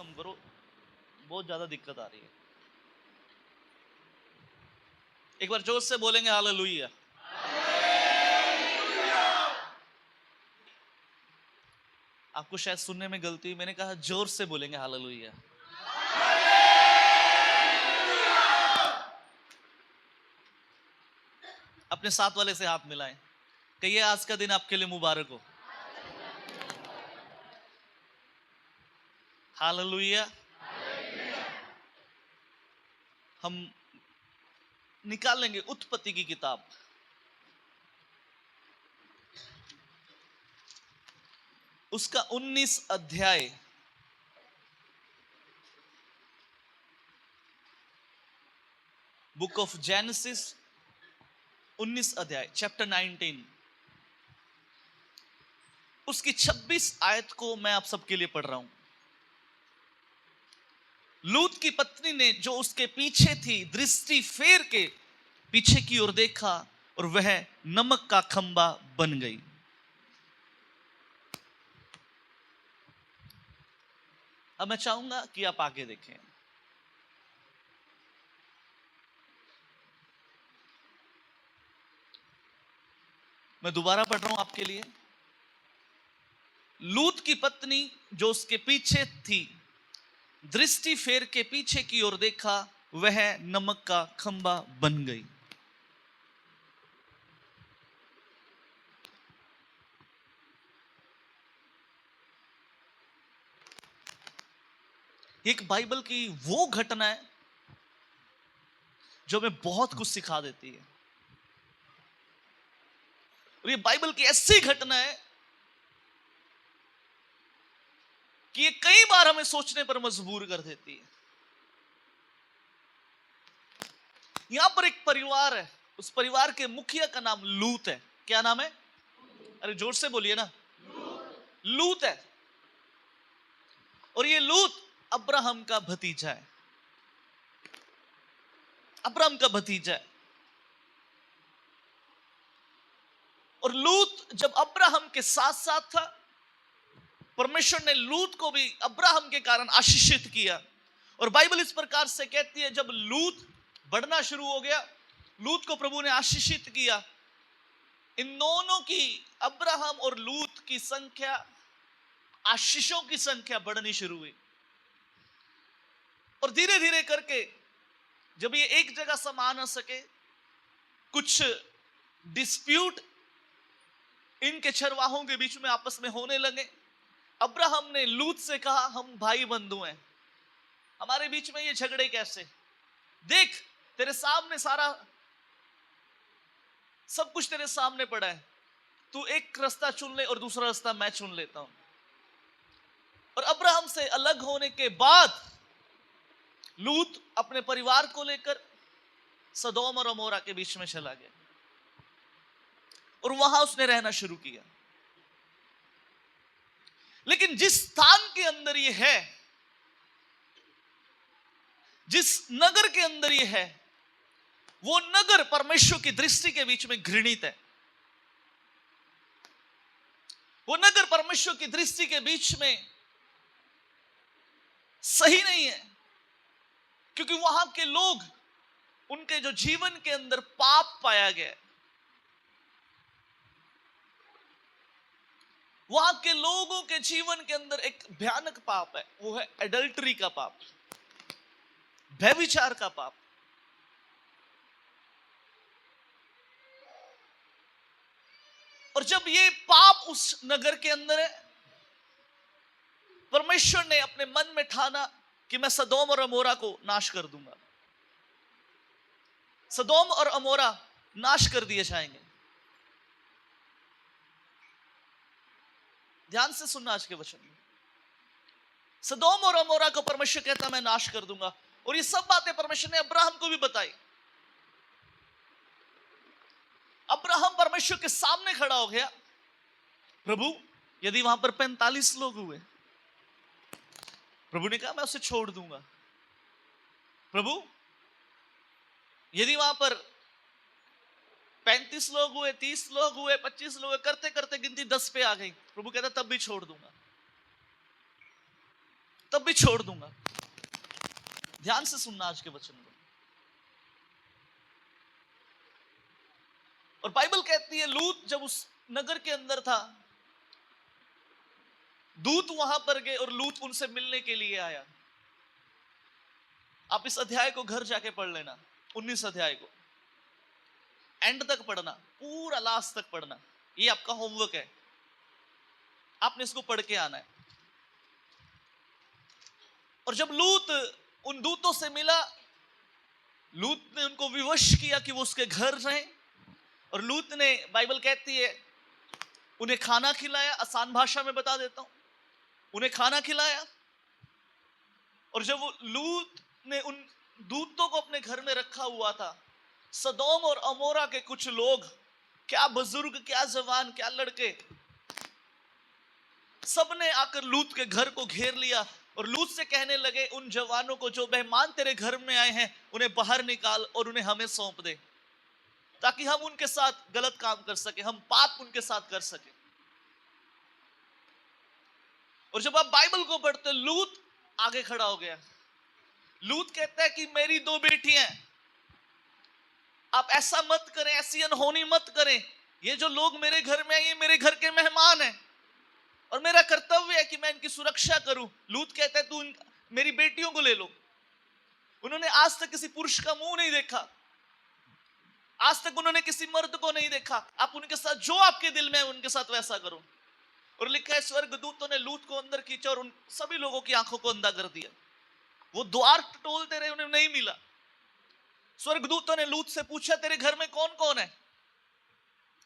कम करो, बहुत ज्यादा दिक्कत आ रही है। एक बार जोर से बोलेंगे हालेलुया। आपको शायद सुनने में गलती हुई, मैंने कहा जोर से बोलेंगे हालेलुया। अपने साथ वाले से हाथ मिलाएं, कहिए आज का दिन आपके लिए मुबारक हो। हालेलुया। हम निकाल लेंगे उत्पत्ति की किताब, उसका 19 अध्याय। बुक ऑफ जेनेसिस 19 अध्याय, चैप्टर 19, उसकी 26 आयत को मैं आप सबके लिए पढ़ रहा हूं। लूत की पत्नी ने जो उसके पीछे थी, दृष्टि फेर के पीछे की ओर देखा और वह नमक का खंबा बन गई। अब मैं चाहूंगा कि आप आगे देखें। मैं दोबारा पढ़ रहा हूं आपके लिए। लूत की पत्नी जो उसके पीछे थी, दृष्टि फेर के पीछे की ओर देखा, वह नमक का खंबा बन गई। एक बाइबल की वो घटना है जो हमें बहुत कुछ सिखा देती है। और ये बाइबल की ऐसी घटना है कि ये कई बार हमें सोचने पर मजबूर कर देती है। यहां पर एक परिवार है, उस परिवार के मुखिया का नाम लूत है। क्या नाम है? अरे जोर से बोलिए ना। लूत है। और ये लूत अब्राहम का भतीजा है। अब्राहम का भतीजा है। और लूत जब अब्राहम के साथ साथ था, परमेश्वर ने लूत को भी अब्राहम के कारण आशीषित किया। और बाइबल इस प्रकार से कहती है, जब लूत बढ़ना शुरू हो गया, लूत को प्रभु ने आशीषित किया। इन दोनों की, अब्राहम और लूत की संख्या, आशीषों की संख्या बढ़नी शुरू हुई। और धीरे धीरे करके जब ये एक जगह समा न सके, कुछ डिस्प्यूट इनके चरवाहों के बीच में आपस में होने लगे। अब्राहम ने लूत से कहा, हम भाई बंधु हैं, हमारे बीच में ये झगड़े कैसे? देख, तेरे सामने सारा सब कुछ तेरे सामने पड़ा है, तू एक रास्ता चुन ले और दूसरा रास्ता मैं चुन लेता हूं। और अब्राहम से अलग होने के बाद लूत अपने परिवार को लेकर सदोम और अमोरा के बीच में चला गया और वहां उसने रहना शुरू किया। लेकिन जिस स्थान के अंदर ये है, जिस नगर के अंदर ये है, वो नगर परमेश्वर की दृष्टि के बीच में घृणित है। वो नगर परमेश्वर की दृष्टि के बीच में सही नहीं है, क्योंकि वहां के लोग, उनके जो जीवन के अंदर पाप पाया गया है। वहां के लोगों के जीवन के अंदर एक भयानक पाप है, वो है एडल्टरी का पाप, व्यभिचार का पाप। और जब ये पाप उस नगर के अंदर है, परमेश्वर ने अपने मन में ठाना कि मैं सदोम और अमोरा को नाश कर दूंगा। सदोम और अमोरा नाश कर दिए जाएंगे। ध्यान से सुनना आज के वचन में। सदोम और अमोरा को परमेश्वर कहता मैं नाश कर दूंगा। और ये सब बातें परमेश्वर ने अब्राहम को भी बताई। अब्राहम परमेश्वर के सामने खड़ा हो गया, प्रभु यदि वहां पर 45 लोग हुए, प्रभु ने कहा मैं उसे छोड़ दूंगा। प्रभु यदि वहां पर 35 लोग हुए, 30 लोग हुए, 25 लोग हुए, करते करते गिनती 10 पे आ गई, प्रभु कहता तब भी छोड़ दूंगा। तब भी छोड़ दूंगा। ध्यान से सुनना आज के वचन को। और बाइबल कहती है लूत जब उस नगर के अंदर था, दूत वहां पर गए और लूत उनसे मिलने के लिए आया। आप इस अध्याय को घर जाके पढ़ लेना, 19 अध्याय को एंड तक पढ़ना, पूरा लास्ट तक पढ़ना। ये आपका होमवर्क है, आपने इसको पढ़ के आना है। और जब लूत उन दूतों से मिला, लूत ने उनको विवश किया कि वो उसके घर रहें। और लूत ने, बाइबल कहती है, उन्हें खाना खिलाया। आसान भाषा में बता देता हूं, उन्हें खाना खिलाया। और जब वो लूत ने उन दूतों को अपने घर में रखा हुआ था, सदोम और अमोरा के कुछ लोग, क्या बुजुर्ग, क्या जवान, क्या लड़के, सबने आकर लूत के घर को घेर लिया और लूत से कहने लगे, उन जवानों को जो मेहमान तेरे घर में आए हैं उन्हें बाहर निकाल और उन्हें हमें सौंप दे, ताकि हम उनके साथ गलत काम कर सके, हम पाप उनके साथ कर सके। और जब आप बाइबल को पढ़ते, लूत आगे खड़ा हो गया। लूत कहता है कि मेरी 2 बेटियां, आप ऐसा मत करें, ऐसी अनहोनी मत करें। ये जो लोग मेरे घर में आए, ये मेरे घर के मेहमान हैं और मेरा कर्तव्य है कि मैं इनकी सुरक्षा करूं। लूत कहता है तू मेरी बेटियों को ले लो। उन्होंने आज तक किसी पुरुष का मुंह नहीं देखा, आज तक उन्होंने किसी मर्द को नहीं देखा। आप उनके साथ जो आपके दिल में है उनके साथ वैसा करो। और लिखा है स्वर्गदूतों ने लूत को अंदर खींचा और उन सभी लोगों की आंखों को अंधा कर दिया। वो द्वार टटोलते रहे, उन्हें नहीं मिला। स्वर्गदूतों ने लूत से पूछा, तेरे घर में कौन कौन है?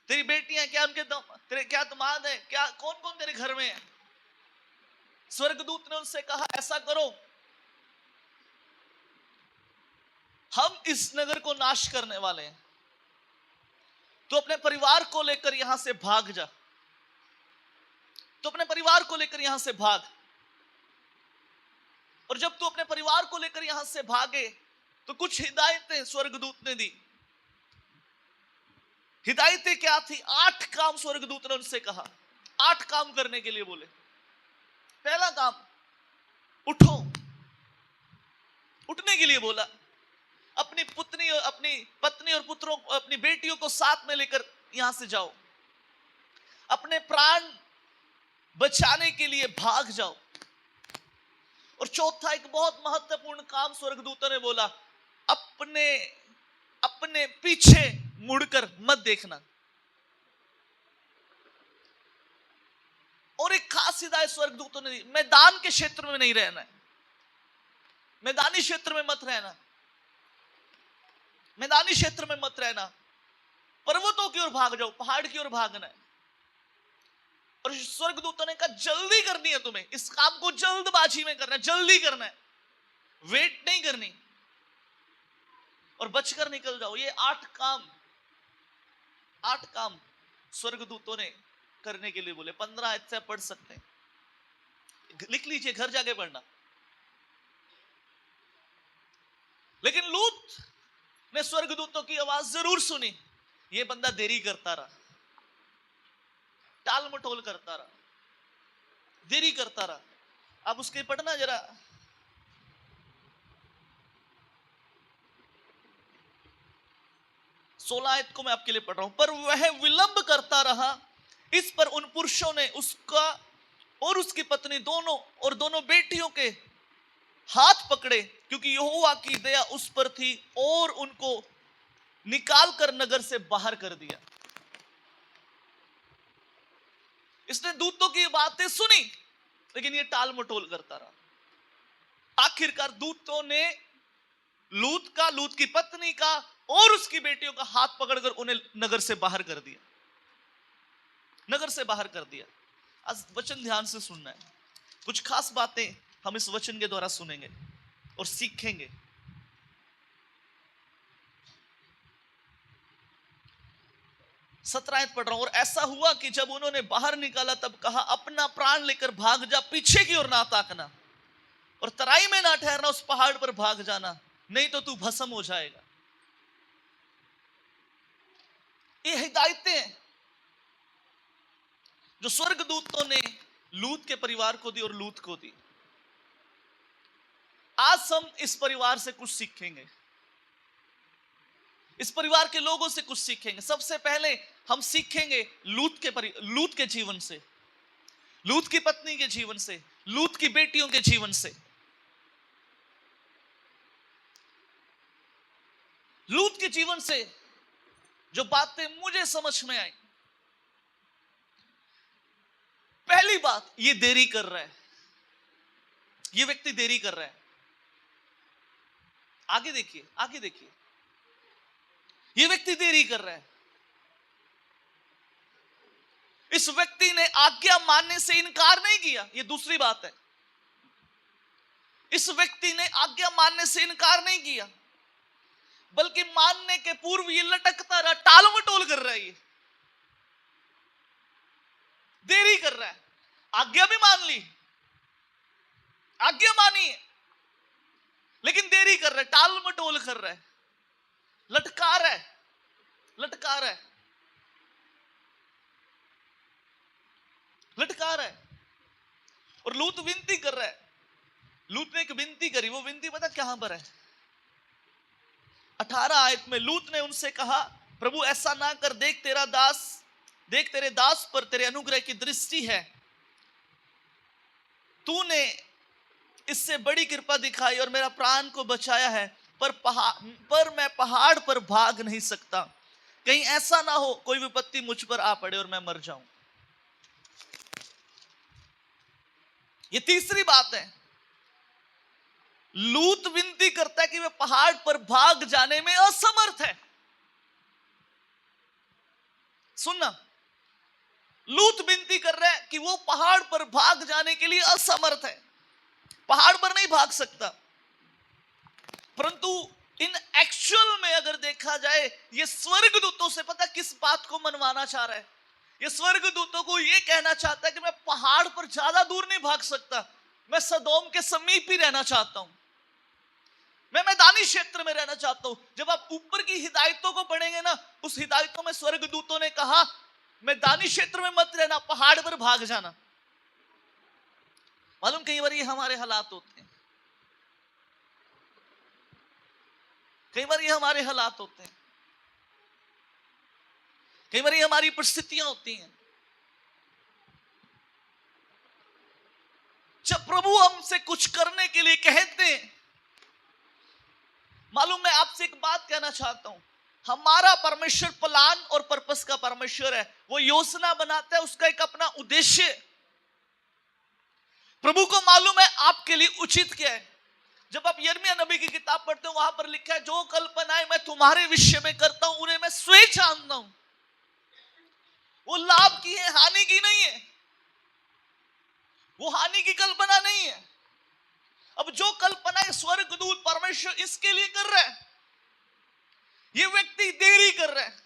तेरी बेटियां, क्या उनके तेरे क्या दामाद है, क्या कौन कौन तेरे घर में है? स्वर्गदूत ने उनसे कहा, ऐसा करो, हम इस नगर को नाश करने वाले हैं, तो अपने परिवार को लेकर यहां से भाग जा। तो अपने परिवार को लेकर यहां से भाग। और जब तू अपने परिवार को लेकर यहां से भागे तो कुछ हिदायतें स्वर्गदूत ने दी। हिदायतें क्या थी? 8 काम स्वर्गदूत ने उनसे कहा, 8 काम करने के लिए बोले। पहला काम, उठो, उठने के लिए बोला। अपनी पत्नी और पुत्रों, अपनी बेटियों को साथ में लेकर यहां से जाओ, अपने प्राण बचाने के लिए भाग जाओ। और चौथा, एक बहुत महत्वपूर्ण काम स्वर्गदूतों ने बोला, अपने पीछे मुड़कर मत देखना। और एक खास हिदायत स्वर्गदूतों ने दी, मैदान के क्षेत्र में नहीं रहना है, मैदानी क्षेत्र में मत रहना, मैदानी क्षेत्र में मत रहना, पर्वतों की ओर भाग जाओ, पहाड़ की ओर भागना है। और स्वर्गदूतों ने कहा, जल्दी करनी है तुम्हें, इस काम को जल्दबाजी में करना है, जल्दी करना है, वेट नहीं करनी, और बचकर निकल जाओ। ये 8 काम स्वर्गदूतों ने करने के लिए बोले। 15 आयत से पढ़ सकते हैं, लिख लीजिए, घर जाके पढ़ना। लेकिन लूत ने स्वर्गदूतों की आवाज जरूर सुनी। ये बंदा देरी करता रहा, टाल मटोल करता रहा, देरी करता रहा। अब उसके पढ़ना जरा, 16 आयत को मैं आपके लिए पढ़ रहा हूं। पर वह विलंब करता रहा, इस पर उन पुरुषों ने उसका और उसकी पत्नी दोनों और दोनों बेटियों के हाथ पकड़े, क्योंकि यहोवा की दया उस पर थी, और उनको निकाल कर नगर से बाहर कर दिया। इसने दूतों की बातें सुनी, लेकिन ये टाल मटोल करता रहा। आखिरकार दूतों ने लूत की पत्नी का और उसकी बेटियों का हाथ पकड़कर उन्हें नगर से बाहर कर दिया, नगर से बाहर कर दिया। आज वचन ध्यान से सुनना है, कुछ खास बातें हम इस वचन के द्वारा सुनेंगे और सीखेंगे। सत्रह पढ़ रहा हूं। और ऐसा हुआ कि जब उन्होंने बाहर निकाला तब कहा, अपना प्राण लेकर भाग जा, पीछे की ओर ना ताकना और तराई में ना ठहरना, उस पहाड़ पर भाग जाना, नहीं तो तू भस्म हो जाएगा। ये हिदायतें जो स्वर्गदूतों ने लूत के परिवार को दी और लूत को दी। आज हम इस परिवार से कुछ सीखेंगे, इस परिवार के लोगों से कुछ सीखेंगे। सबसे पहले हम सीखेंगे लूत के जीवन से, लूत की पत्नी के जीवन से, लूत की बेटियों के जीवन से। लूत के जीवन से जो बातें मुझे समझ में आई, पहली बात, ये देरी कर रहा है, ये व्यक्ति देरी कर रहा है। आगे देखिए, आगे देखिए, ये व्यक्ति देरी कर रहा है। इस व्यक्ति ने आज्ञा मानने से इनकार नहीं किया, ये दूसरी बात है। इस व्यक्ति ने आज्ञा मानने से इनकार नहीं किया, बल्कि मानने के पूर्व ये लटकता रहा, टाल मटोल कर रहा है, ये देरी कर रहा है। आज्ञा भी मान ली, आज्ञा मानी है, लेकिन देरी कर रहा है, टाल मटोल कर रहा है, लटका रहा है, लटका रहा है, लटका रहा है। और लूत विनती कर रहा है। लूत ने एक विनती करी, वो विनती पता कहां पर है? 18 आयत में लूत ने उनसे कहा, प्रभु ऐसा ना कर, देख तेरे दास पर तेरे अनुग्रह की दृष्टि है, तूने इससे बड़ी कृपा दिखाई और मेरा प्राण को बचाया है, पर मैं पहाड़ पर भाग नहीं सकता, कहीं ऐसा ना हो कोई विपत्ति मुझ पर आ पड़े और मैं मर जाऊं। ये तीसरी बात है। लूत विनती करता है कि वह पहाड़ पर भाग जाने में असमर्थ है। सुनना, लूत विनती कर रहा है कि वो पहाड़ पर भाग जाने के लिए असमर्थ है, पहाड़ पर नहीं भाग सकता। परंतु इन एक्चुअल में अगर देखा जाए, ये स्वर्गदूतों से पता किस बात को मनवाना चाह रहा है? ये स्वर्गदूतों को ये कहना चाहता है कि मैं पहाड़ पर ज्यादा दूर नहीं भाग सकता, मैं सदोम के समीप ही रहना चाहता हूं, मैं मैदानी क्षेत्र में रहना चाहता हूं। जब आप ऊपर की हिदायतों को पढ़ेंगे ना, उस हिदायतों में स्वर्गदूतों ने कहा मैदानी क्षेत्र में मत रहना, पहाड़ पर भाग जाना। मालूम, कई बार ये हमारे हालात होते हैं, कई बार ये हमारे हालात होते हैं, कई बार ये हमारी परिस्थितियां होती हैं। जब प्रभु हमसे कुछ करने के लिए कहते हैं, मालूम, मैं आपसे एक बात कहना चाहता हूं, हमारा परमेश्वर प्लान और पर्पस का परमेश्वर है, वो योजना बनाता है, उसका एक अपना उद्देश्य। प्रभु को मालूम है आपके लिए उचित क्या है। जब आप यिर्मयाह नबी की किताब पढ़ते हो, वहां पर लिखा है, जो कल्पनाएं मैं तुम्हारे विषय में करता हूं उन्हें मैं स्वयं जानता हूं, वो लाभ की है, हानि की नहीं है, वो हानि की कल्पना नहीं है। अब जो कल्पना स्वर्गदूत परमेश्वर इसके लिए कर रहा है, ये व्यक्ति देरी कर रहा है।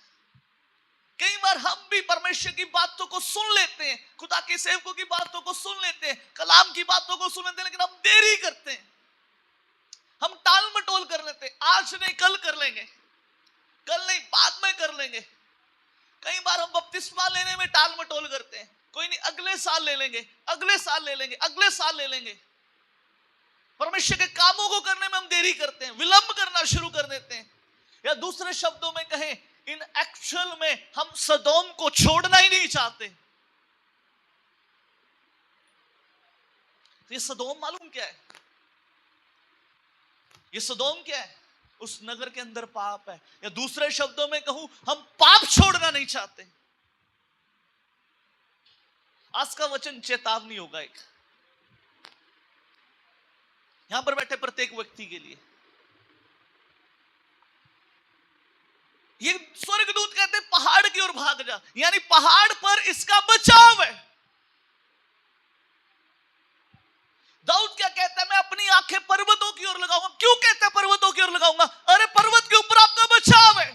कई बार हम भी परमेश्वर की बातों को सुन लेते हैं, खुदा के सेवकों की बातों को सुन लेते हैं, कलाम की बातों को सुन लेते हैं, लेकिन हम देरी करते हैं, हम टाल मटोल कर लेते हैं, आज नहीं कल कर लेंगे, कल नहीं बाद में कर लेंगे। कई बार हम बपतिस्मा लेने में टाल मटोल करते हैं, कोई नहीं अगले साल ले लेंगे, अगले साल ले लेंगे, अगले साल ले लेंगे। परमेश्वर के कामों को करने में हम देरी करते हैं, विलंब करना शुरू कर देते हैं। या दूसरे शब्दों में कहें, इन एक्चुअल में हम सदोम को छोड़ना ही नहीं चाहते। तो ये सदोम मालूम क्या है? ये सदोम क्या है? उस नगर के अंदर पाप है। या दूसरे शब्दों में कहूं, हम पाप छोड़ना नहीं चाहते। आज का वचन चेतावनी होगा एक, यहां पर बैठे प्रत्येक व्यक्ति के लिए। ये स्वर्गदूत कहते हैं पहाड़ की ओर भाग जा, यानी पहाड़ पर इसका बचाव है। दाऊद क्या कहता है? मैं अपनी आंखें पर्वतों की ओर लगाऊंगा। क्यों कहता है पर्वतों की ओर लगाऊंगा? अरे पर्वत के ऊपर आपका बचाव है,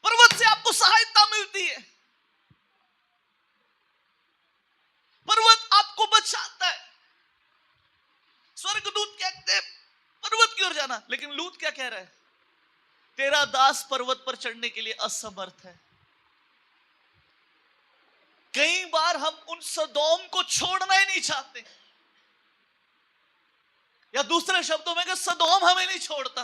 पर्वत से आपको सहायता मिलती है, पर्वत आपको बचाता है। स्वर्गदूत कहते हैं पर्वत की ओर जाना, लेकिन लूत क्या कह रहा है? तेरा दास पर्वत पर चढ़ने के लिए असमर्थ है। कई बार हम उन सदोम को छोड़ना ही नहीं चाहते, या दूसरे शब्दों में कि सदोम हमें नहीं छोड़ता,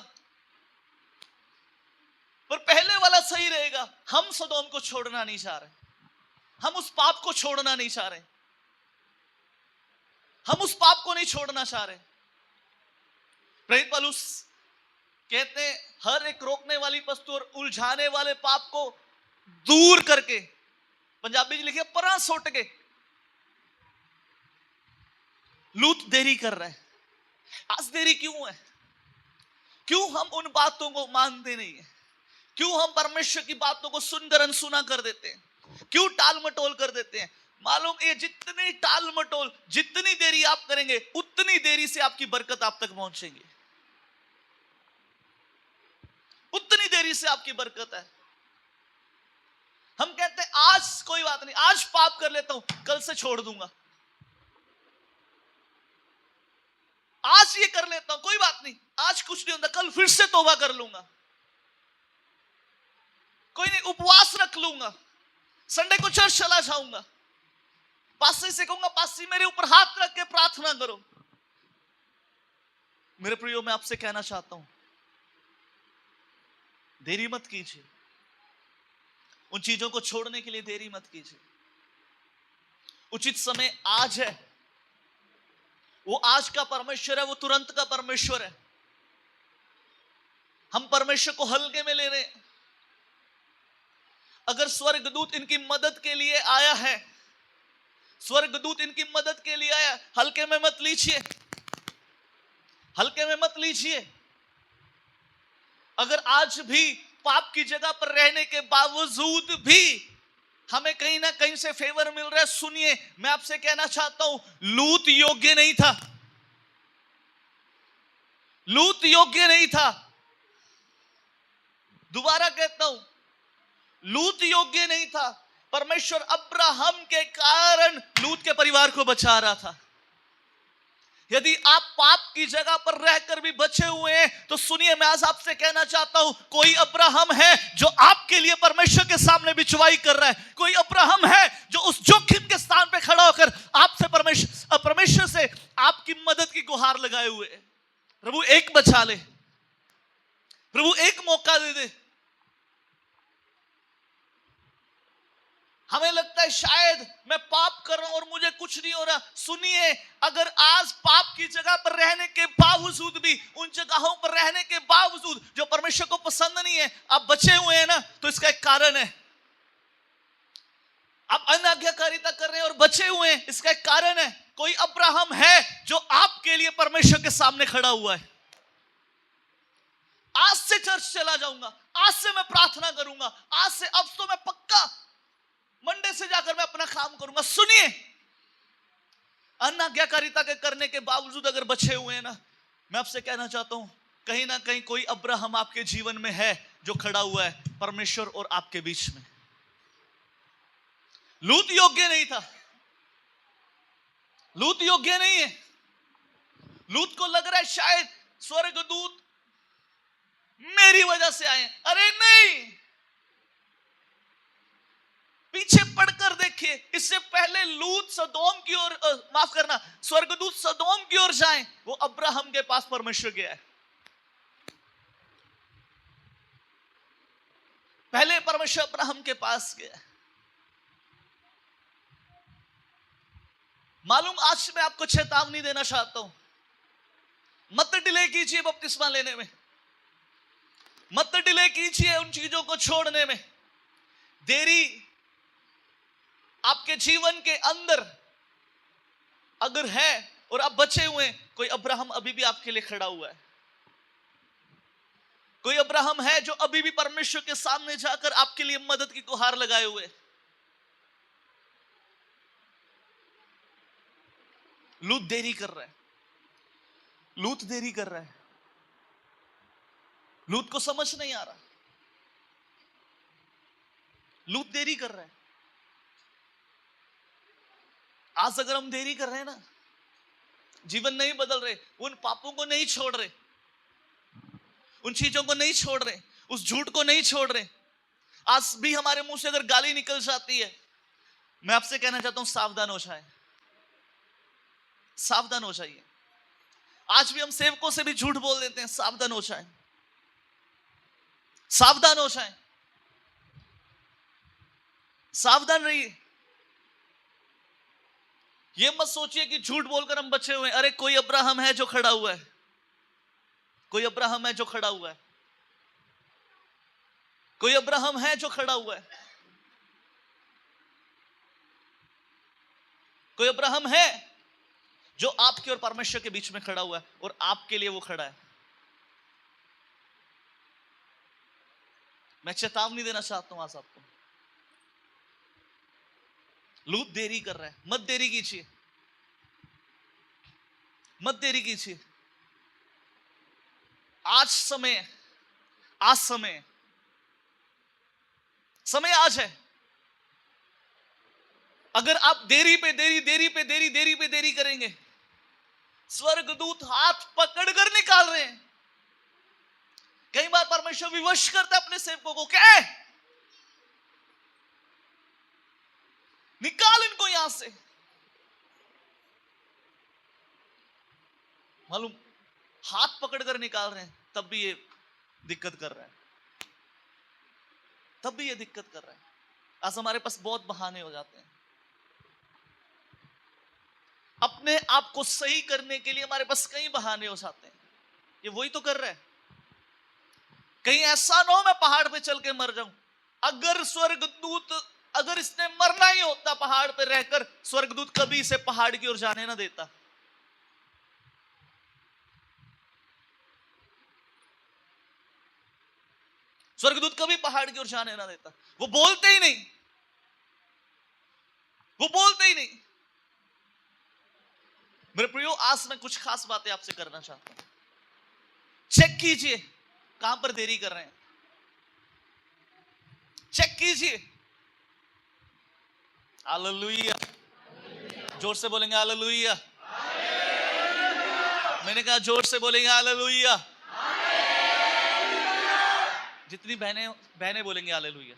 पर पहले वाला सही रहेगा। हम सदोम को छोड़ना नहीं चाह रहे, हम उस पाप को छोड़ना नहीं चाह रहे, हम उस पाप को नहीं छोड़ना चाह रहे। प्रेरित पौलुस कहते हैं हर एक रोकने वाली वस्तु और उलझाने वाले पाप को दूर करके, पंजाबी में लिखे परा सुट के। लूत देरी कर रहा है। आज देरी क्यों है? क्यों हम उन बातों को मानते नहीं है? क्यों हम परमेश्वर की बातों को सुनकर अनसुना कर देते हैं? क्यों टाल मटोल कर देते हैं? मालूम है जितनी टाल मटोल, जितनी देरी आप करेंगे, उतनी देरी से आपकी बरकत आप तक पहुंचेगी, उतनी देरी से आपकी बरकत है। हम कहते हैं आज कोई बात नहीं, आज पाप कर लेता हूं, कल से छोड़ दूंगा, आज ये कर लेता हूं, कोई बात नहीं, आज कुछ नहीं होता, कल फिर से तौबा कर लूंगा, कोई नहीं, उपवास रख लूंगा, संडे को चर्च चला जाऊंगा, पास्टर से कहूंगा पास्टर मेरे ऊपर हाथ रख के प्रार्थना करो। मेरे प्रियो, मैं आपसे कहना चाहता हूं, देरी मत कीजिए, उन चीजों को छोड़ने के लिए देरी मत कीजिए। उचित समय आज है। वो आज का परमेश्वर है, वो तुरंत का परमेश्वर है। हम परमेश्वर को हल्के में ले रहे हैं। अगर स्वर्गदूत इनकी मदद के लिए आया है, स्वर्गदूत इनकी मदद के लिए आया, हल्के में मत लीजिए, हल्के में मत लीजिए। अगर आज भी पाप की जगह पर रहने के बावजूद भी हमें कहीं ना कहीं से फेवर मिल रहा है, सुनिए, मैं आपसे कहना चाहता हूं, लूत योग्य नहीं था, लूत योग्य नहीं था। दोबारा कहता हूं, लूत योग्य नहीं था। परमेश्वर अब्राहम के कारण लूत के परिवार को बचा रहा था। यदि आप पाप की जगह पर रहकर भी बचे हुए हैं, तो सुनिए, मैं आज आपसे कहना चाहता हूं, कोई अब्राहम है जो आपके लिए परमेश्वर के सामने बिचवाई कर रहा है। कोई अब्राहम है जो उस जोखिम के स्थान पे खड़ा होकर आपसे परमेश्वर से आपकी मदद की गुहार लगाए हुए है। प्रभु एक बचा ले, प्रभु एक मौका दे दे। हमें लगता है शायद मैं पाप कर रहा हूं और मुझे कुछ नहीं हो रहा। सुनिए, अगर आज पाप की जगह पर रहने के बावजूद भी, उन जगहों पर रहने के बावजूद जो परमेश्वर को पसंद नहीं है, आप बचे हुए हैं ना, तो इसका एक कारण है। आप अनाज्ञाकारिता कर रहे हैं और बचे हुए हैं, इसका एक कारण है। कोई अब्राहम है जो आपके लिए परमेश्वर के सामने खड़ा हुआ है। आज से चर्च चला जाऊंगा, आज से मैं प्रार्थना करूंगा, आज से अब तो मैं पक्का मंडे से जाकर मैं अपना काम करूंगा। सुनिए, अनाज्ञाकारिता के करने के बावजूद अगर बचे हुए हैं ना, मैं आपसे कहना चाहता हूं, कहीं ना कहीं कोई अब्राहम आपके जीवन में है जो खड़ा हुआ है परमेश्वर और आपके बीच में। लूत योग्य नहीं था, लूत योग्य नहीं है। लूत को लग रहा है शायद स्वर्गदूत मेरी वजह से आए। अरे नहीं, पीछे पढ़कर देखिए, इससे पहले लूत सदोम की ओर, माफ करना, स्वर्गदूत सदोम की ओर जाए, वो अब्राहम के पास परमेश्वर गया है। पहले परमेश्वर अब्राहम के पास गया। मालूम, आज मैं आपको चेतावनी देना चाहता हूं, मत डिले कीजिए बपतिस्मा लेने में, मत डिले कीजिए उन चीजों को छोड़ने में। देरी आपके जीवन के अंदर अगर है और आप बचे हुए, कोई अब्राहम अभी भी आपके लिए खड़ा हुआ है। कोई अब्राहम है जो अभी भी परमेश्वर के सामने जाकर आपके लिए मदद की गुहार लगाए हुए। लूत देरी कर रहा है, लूत देरी कर रहा है। लूत को समझ नहीं आ रहा, लूत देरी कर रहा है। आज अगर हम देरी कर रहे हैं ना, जीवन नहीं बदल रहे, उन पापों को नहीं छोड़ रहे, उन चीजों को नहीं छोड़ रहे, उस झूठ को नहीं छोड़ रहे, आज भी हमारे मुंह से अगर गाली निकल जाती है, मैं आपसे कहना चाहता हूं, सावधान हो जाए, सावधान हो जाइए। आज भी हम सेवकों से भी झूठ बोल देते हैं। सावधान हो जाएं, सावधान हो जाएं, सावधान रहिए। ये मत सोचिए कि झूठ बोलकर हम बचे हुए हैं। अरे कोई अब्राहम है जो खड़ा हुआ है, कोई अब्राहम है जो खड़ा हुआ है, कोई अब्राहम है जो खड़ा हुआ है, कोई अब्राहम है जो आपके और परमेश्वर के बीच में खड़ा हुआ है और आपके लिए वो खड़ा है। मैं चेतावनी देना चाहता हूं आज आपको, लूत देरी कर रहा है, मत देरी कीजिए, मत देरी कीजिए। आज समय, आज समय, समय आज है। अगर आप देरी पे देरी, देरी पे देरी, देरी पे देरी करेंगे, स्वर्गदूत हाथ पकड़कर निकाल रहे हैं। कई बार परमेश्वर विवश करता है अपने सेवकों को, क्या निकाल इनको यहां से। मालूम, हाथ पकड़कर निकाल रहे हैं, तब भी ये दिक्कत कर रहा है, तब भी ये दिक्कत कर रहा है। आज हमारे पास बहुत बहाने हो जाते हैं। अपने आप को सही करने के लिए हमारे पास कई बहाने हो जाते हैं। ये वही तो कर रहा है। कहीं ऐसा ना हो मैं पहाड़ पे चल के मर जाऊं। अगर स्वर्गदूत, अगर इसने मरना ही होता पहाड़ पे रहकर, स्वर्गदूत कभी इसे पहाड़ की ओर जाने ना देता। स्वर्गदूत कभी पहाड़ की ओर जाने ना देता। वो बोलते ही नहीं, वो बोलते ही नहीं। मेरे प्रियो, आज मैं कुछ खास बातें आपसे करना चाहता हूं। चेक कीजिए कहां पर देरी कर रहे हैं, चेक कीजिए। हालेलुया, जोर से बोलेंगे हालेलुया। मैंने कहा जोर से बोलेंगे हालेलुया। जितनी बहनें बहनें बोलेंगे हालेलुया।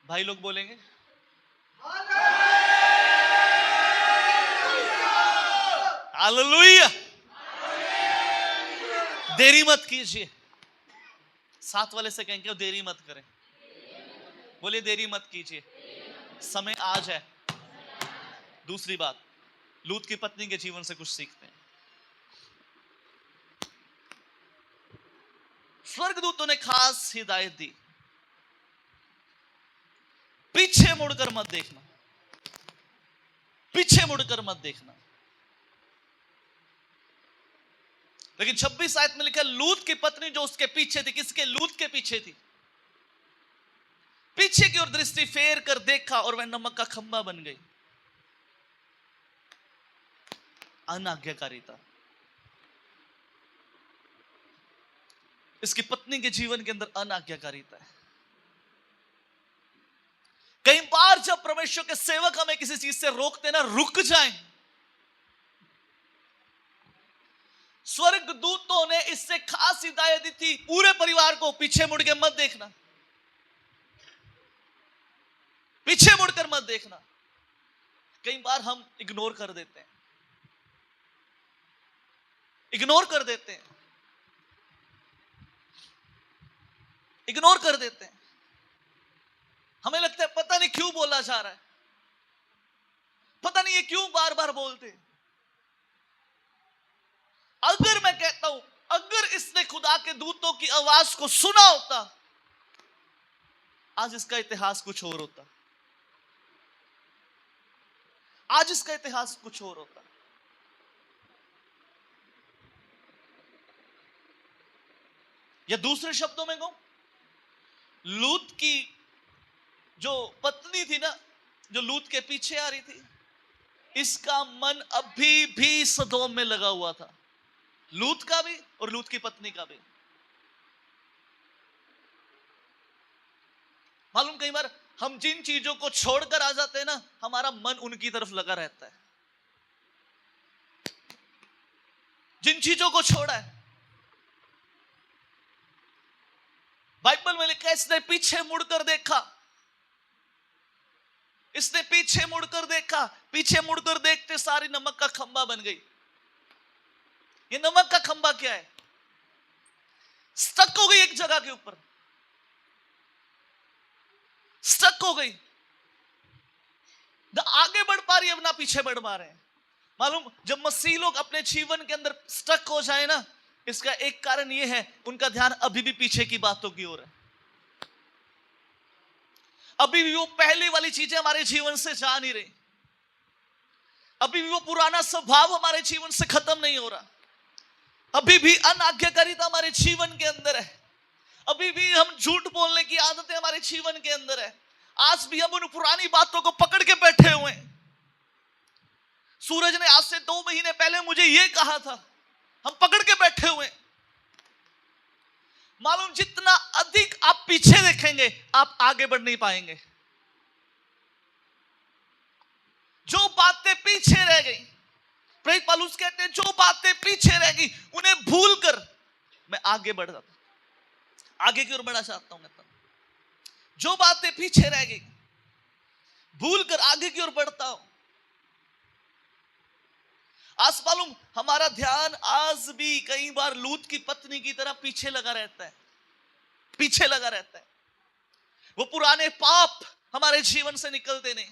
भाई लोग बोलेंगे हालेलुया। देरी मत कीजिए। साथ वाले से कहेंगे देरी मत करें, बोलिए देरी मत कीजिए, समय आज है। दूसरी बात, लूत की पत्नी के जीवन से कुछ सीखते हैं। स्वर्गदूतों ने खास हिदायत दी, पीछे मुड़कर मत देखना, पीछे मुड़कर मत देखना। लेकिन 26 आयत में लिखा, लूत की पत्नी जो उसके पीछे थी, किसके? लूत के पीछे थी, पीछे की ओर दृष्टि फेर कर देखा और वह नमक का खंभा बन गई। अनाज्ञाकारिता इसकी पत्नी के जीवन के अंदर अनाज्ञाकारिता है। कई बार जब परमेश्वर के सेवक हमें किसी चीज से रोकते ना, रुक जाएं। स्वर्गदूतों ने इससे खास हिदायत दी थी पूरे परिवार को, पीछे मुड़ के मत देखना, पीछे मुड़कर मत देखना। कई बार हम इग्नोर कर देते हैं, इग्नोर कर देते हैं, इग्नोर कर देते हैं। हमें लगता है पता नहीं क्यों बोला जा रहा है, पता नहीं ये क्यों बार बार बोलते हैं। अगर मैं कहता हूं, अगर इसने खुदा के दूतों की आवाज को सुना होता, आज इसका इतिहास कुछ और होता, आज इसका इतिहास कुछ और होता। या दूसरे शब्दों में कहूं, लूत की जो पत्नी थी ना, जो लूत के पीछे आ रही थी, इसका मन अभी भी सदोम में लगा हुआ था, लूत का भी और लूत की पत्नी का भी। मालूम, कई बार हम जिन चीजों को छोड़कर आ जाते हैं ना, हमारा मन उनकी तरफ लगा रहता है। जिन चीजों को छोड़ा है, बाइबल में इसने पीछे मुड़कर देखा, इसने पीछे मुड़कर देखा, पीछे मुड़कर देखते सारी नमक का खंबा बन गई। ये नमक का खंबा क्या है? स्टक हो गई एक जगह के ऊपर, स्टक हो गई, ना आगे बढ़ पा रही है ना पीछे बढ़ पा रहे हैं। मालूम, जब मसीह लोग अपने जीवन के अंदर स्टक हो जाए ना, इसका एक कारण यह है, उनका ध्यान अभी भी पीछे की बातों की ओर है। अभी भी वो पहले वाली चीजें हमारे जीवन से जा नहीं रही, अभी भी वो पुराना स्वभाव हमारे जीवन से खत्म नहीं हो रहा, अभी भी अनाज्ञाकारिता हमारे जीवन के अंदर है, अभी भी हम झूठ बोलने की आदतें हमारे जीवन के अंदर है। आज भी हम उन पुरानी बातों को पकड़ के बैठे हुए हैं। सूरज ने आज से 2 महीने पहले मुझे यह कहा था, हम पकड़ के बैठे हुए हैं। मालूम, जितना अधिक आप पीछे देखेंगे आप आगे बढ़ नहीं पाएंगे। जो बातें पीछे रह गई, प्रेरित पौलुस कहते हैं, जो बातें पीछे रह गई उन्हें भूलकर मैं आगे बढ़ जाता, आगे की ओर बढ़ना चाहता हूं। मैं जो बातें पीछे रह गई भूलकर आगे की ओर बढ़ता हूं। आज मालूम, हमारा ध्यान आज भी कई बार लूत की पत्नी की तरह पीछे लगा रहता है, पीछे लगा रहता है। वो पुराने पाप हमारे जीवन से निकलते नहीं,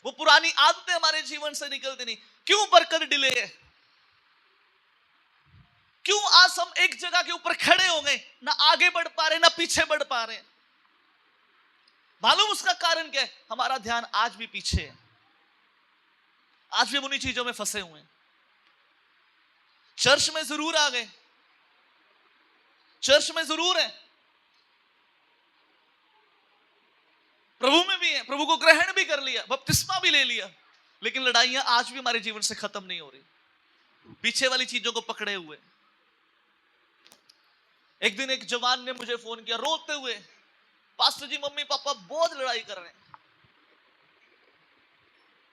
वो पुरानी आदतें हमारे जीवन से निकलते नहीं। क्यों बरकत डिले है? क्यों आज हम एक जगह के ऊपर खड़े हो गए, ना आगे बढ़ पा रहे ना पीछे बढ़ पा रहे? मालूम उसका कारण क्या है? हमारा ध्यान आज भी पीछे है, आज भी उन्हीं चीजों में फंसे हुए हैं। चर्च में जरूर आ गए, चर्च में जरूर है, प्रभु में भी है, प्रभु को ग्रहण भी कर लिया, बपतिस्मा भी ले लिया, लेकिन लड़ाइयां आज भी हमारे जीवन से खत्म नहीं हो रही, पीछे वाली चीजों को पकड़े हुए। एक दिन एक जवान ने मुझे फोन किया रोते हुए, पास्टर जी मम्मी पापा बहुत लड़ाई कर रहे हैं,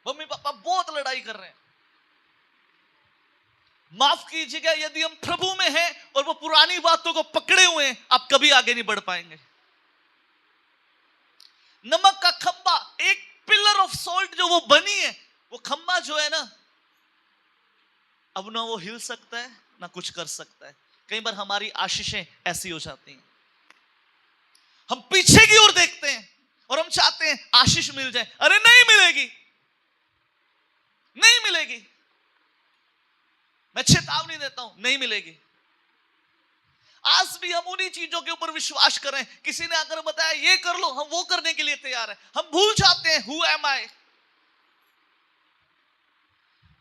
मम्मी पापा बहुत लड़ाई कर रहे हैं। माफ कीजिएगा, यदि हम प्रभु में हैं और वो पुरानी बातों को पकड़े हुए हैं, आप कभी आगे नहीं बढ़ पाएंगे। नमक का खंबा, एक पिलर ऑफ सॉल्ट जो वो बनी है, वो खंबा जो है ना, अब ना वो हिल सकता है ना कुछ कर सकता है। कई बार हमारी आशीषें ऐसी हो जाती हैं, हम पीछे की ओर देखते हैं और हम चाहते हैं आशीष मिल जाए, अरे नहीं मिलेगी, नहीं मिलेगी। मैं चेतावनी देता हूं, नहीं मिलेगी। आज भी हम उन्हीं चीजों के ऊपर विश्वास कर रहे हैं। किसी ने अगर बताया ये कर लो, हम वो करने के लिए तैयार हैं। हम भूल जाते हैं हु एम आई।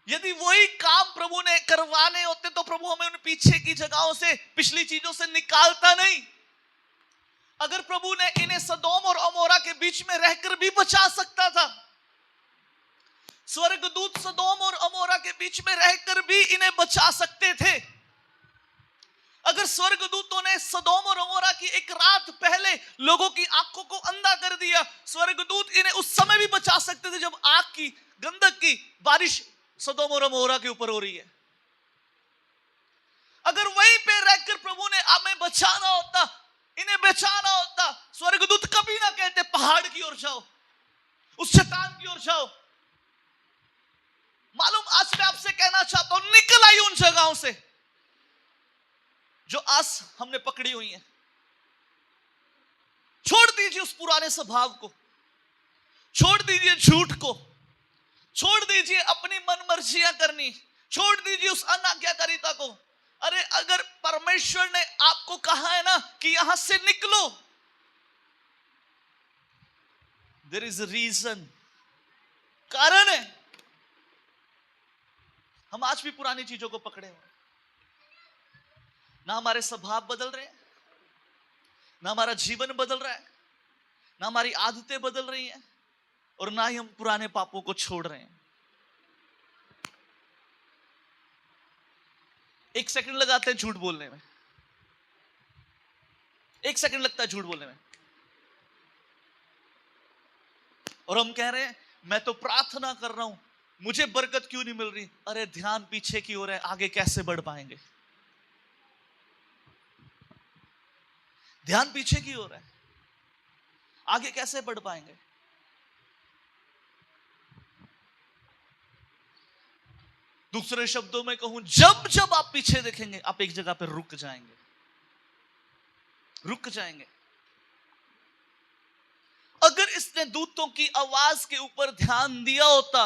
यदि वही काम प्रभु ने करवाने होते तो प्रभु हमें उन पीछे की जगहों से, पिछली चीजों से निकालता नहीं। अगर प्रभु ने इन्हें सदोम और अमोरा के बीच में रहकर भी बचा सकता था, स्वर्गदूत सदोम और अमोरा के बीच में रहकर भी इन्हें बचा सकते थे। अगर स्वर्गदूतों ने सदोम और अमोरा की एक रात पहले लोगों की आंखों को अंधा कर दिया, स्वर्गदूत इन्हें उस समय भी बचा सकते थे जब आग की, गंधक की बारिश सदोम और अमोरा के ऊपर हो रही है। अगर वहीं पे रहकर प्रभु ने हमें बचाना होता, इन्हें बचाना होता, स्वर्गदूत कभी ना कहते पहाड़ की ओर जाओ, उस शैतान की ओर जाओ। मालूम, आज मैं आपसे कहना चाहता हूं, निकल आई उन जगहों से जो आज हमने पकड़ी हुई है। छोड़ दीजिए उस पुराने स्वभाव को, छोड़ दीजिए झूठ को, छोड़ दीजिए अपनी मनमर्जियां करनी, छोड़ दीजिए उस अनाज्ञाकारिता को। अरे अगर परमेश्वर ने आपको कहा है ना कि यहां से निकलो, देयर इज अ रीजन, कारण है। हम आज भी पुरानी चीजों को पकड़े हुए, ना हमारे स्वभाव बदल रहे हैं, ना हमारा जीवन बदल रहा है, ना हमारी आदतें बदल रही हैं, और ना ही हम पुराने पापों को छोड़ रहे हैं। एक सेकंड लगाते हैं झूठ बोलने में, एक सेकंड लगता है झूठ बोलने में, और हम कह रहे हैं मैं तो प्रार्थना कर रहा हूं, मुझे बरकत क्यों नहीं मिल रही? अरे ध्यान पीछे की ओर है, आगे कैसे बढ़ पाएंगे? ध्यान पीछे की ओर है। आगे कैसे बढ़ पाएंगे? दूसरे शब्दों में कहूं, जब जब आप पीछे देखेंगे आप एक जगह पर रुक जाएंगे, रुक जाएंगे। अगर इसने दूतों की आवाज के ऊपर ध्यान दिया होता,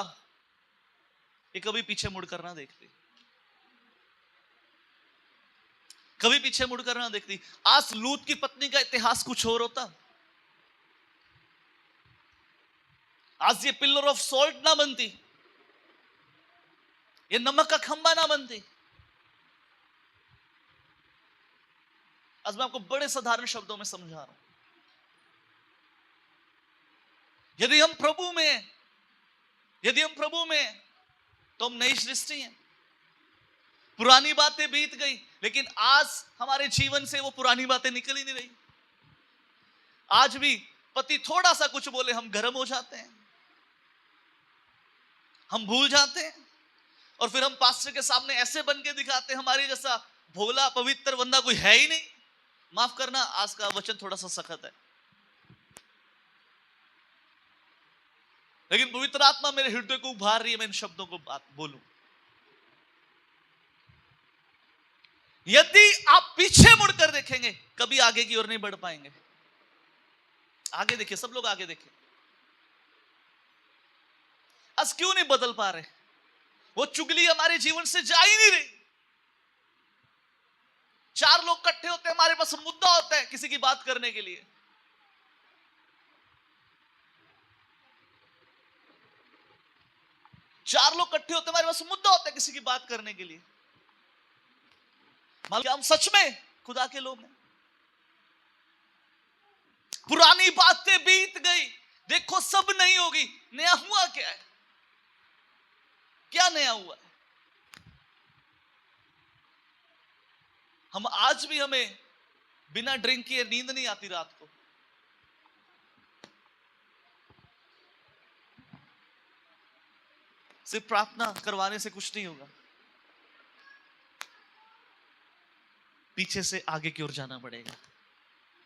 ये कभी पीछे मुड़कर ना देखती, कभी पीछे मुड़कर ना देखती। आज लूत की पत्नी का इतिहास कुछ और होता, आज ये पिलर ऑफ सॉल्ट ना बनती, ये नमक का खंबा ना बनती। आज मैं आपको बड़े साधारण शब्दों में समझा रहा हूं। यदि हम प्रभु में हैं, यदि हम प्रभु में हैं, तो हम नई सृष्टि हैं। पुरानी बातें बीत गई, लेकिन आज हमारे जीवन से वो पुरानी बातें निकल ही नहीं रही। आज भी पति थोड़ा सा कुछ बोले हम गर्म हो जाते हैं, हम भूल जाते हैं, और फिर हम पास्टर के सामने ऐसे बन के दिखाते हैं हमारे जैसा भोला पवित्र बंदा कोई है ही नहीं। माफ करना, आज का वचन थोड़ा सा सख्त है, लेकिन पवित्र आत्मा मेरे हृदय को उभार रही है, मैं इन शब्दों को बात बोलूं। यदि आप पीछे मुड़कर देखेंगे कभी आगे की ओर नहीं बढ़ पाएंगे। आगे देखिए, सब लोग आगे देखिए। आज क्यों नहीं बदल पा रहे? वो चुगली हमारे जीवन से जा ही नहीं रही। चार लोग इकट्ठे होते हैं, हमारे पास मुद्दा होता है किसी की बात करने के लिए। चार लोग इकट्ठे होते हैं, हमारे पास मुद्दा होता है किसी की बात करने के लिए। मान लो हम सच में खुदा के लोग हैं। पुरानी बातें बीत गई, देखो सब नहीं होगी, नया हुआ क्या है? क्या नया हुआ है? हम आज भी, हमें बिना ड्रिंक किए नींद नहीं आती रात को। सिर्फ प्रार्थना करवाने से कुछ नहीं होगा, पीछे से आगे की ओर जाना पड़ेगा,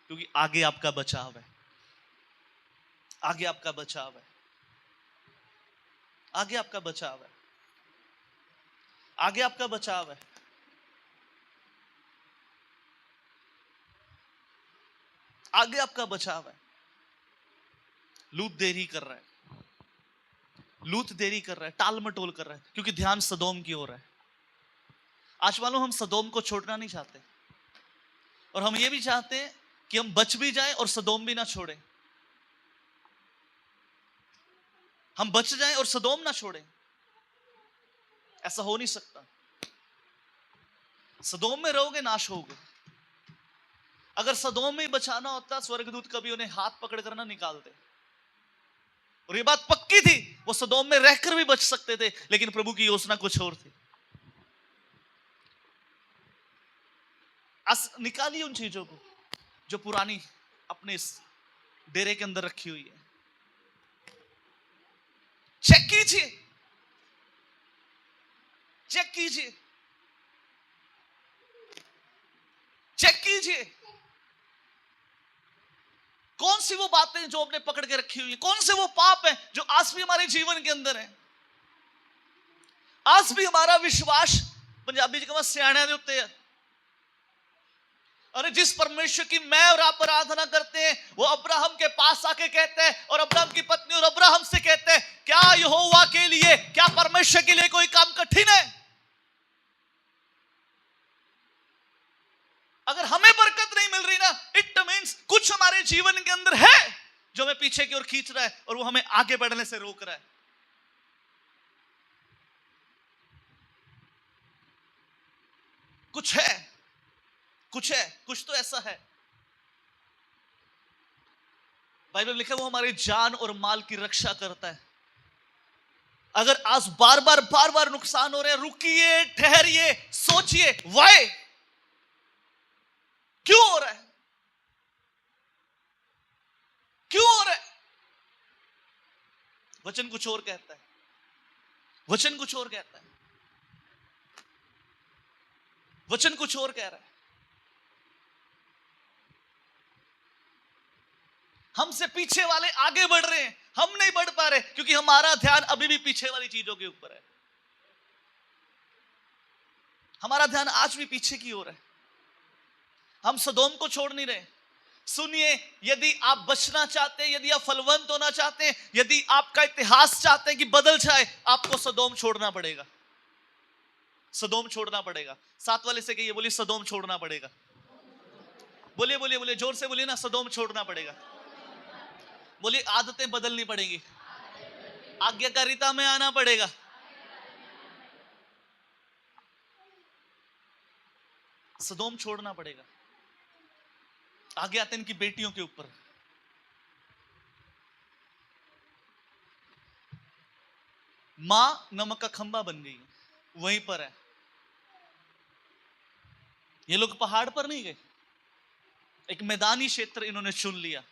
क्योंकि आगे आपका बचाव है, आगे आपका बचाव है, आगे आपका बचाव है, आगे आपका बचाव है। आगे आपका बचाव है। लूत देरी कर रहा है, लूत देरी कर रहा है, टाल मटोल कर रहा है, क्योंकि ध्यान सदोम की ओर है। आज मानो हम सदोम को छोड़ना नहीं चाहते, और हम ये भी चाहते हैं कि हम बच भी जाएं और सदोम भी ना छोड़ें। हम बच जाएं और सदोम ना छोड़ें, ऐसा हो नहीं सकता। सदोम में रहोगे नाश होगे। अगर सदोम में बचाना होता, स्वर्गदूत कभी उन्हें हाथ पकड़ कर ना निकालते। और ये बात पक्की थी, वो सदोम में रहकर भी बच सकते थे, लेकिन प्रभु की योजना कुछ और थी। निकालिए उन चीजों को जो पुरानी अपने इस डेरे के अंदर रखी हुई है। चेक कीजिए, चेक कीजिए, चेक कीजिए, कौन सी वो बातें जो आपने पकड़ के रखी हुई है, कौन से वो पाप हैं जो आज भी हमारे जीवन के अंदर है। आज भी हमारा विश्वास पंजाबी जी सियाणियां दे उत्ते है। अरे जिस परमेश्वर की मैं और आप आराधना करते हैं, वो अब्राहम के पास आके कहते हैं, और अब्राहम की पत्नी और अब्राहम से कहते हैं, क्या यहोवा के लिए, क्या परमेश्वर के लिए कोई काम कठिन है? अगर हमें बरकत नहीं मिल रही ना, इट मींस कुछ हमारे जीवन के अंदर है जो हमें पीछे की ओर खींच रहा है, और वो हमें आगे बढ़ने से रोक रहा है। कुछ है, कुछ है, कुछ तो ऐसा है। बाइबल लिखा है वो हमारे जान और माल की रक्षा करता है। अगर आज बार बार नुकसान हो रहे हैं, रुकिए, ठहरिए, सोचिए, वाई क्यों हो रहा है, क्यों हो रहा है? वचन कुछ और कहता है, वचन कुछ और कहता है, वचन कुछ और कह रहा है। हमसे पीछे वाले आगे बढ़ रहे हैं, हम नहीं बढ़ पा रहे क्योंकि हमारा ध्यान अभी भी पीछे वाली चीजों के ऊपर है। हमारा ध्यान आज भी पीछे की ओर है। हम सदोम को छोड़ नहीं रहे। सुनिए, यदि आप बचना चाहते हैं, यदि आप फलवंत होना चाहते हैं, यदि आपका इतिहास चाहते हैं कि बदल जाए, आपको सदोम छोड़ना पड़ेगा। सदोम छोड़ना पड़ेगा। साथ वाले से कहिए, बोलिए सदोम छोड़ना पड़ेगा। बोलिए बोलिए बोलिए, जोर से बोलिए ना, सदोम छोड़ना पड़ेगा। बोलिए आदतें बदलनी पड़ेगी, आज्ञाकारिता में आना पड़ेगा। सदोम छोड़ना पड़ेगा। आगे आते हैं इनकी बेटियों के ऊपर। मां नमक का खंबा बन गई, वहीं पर है। ये लोग पहाड़ पर नहीं गए, एक मैदानी क्षेत्र इन्होंने चुन लिया।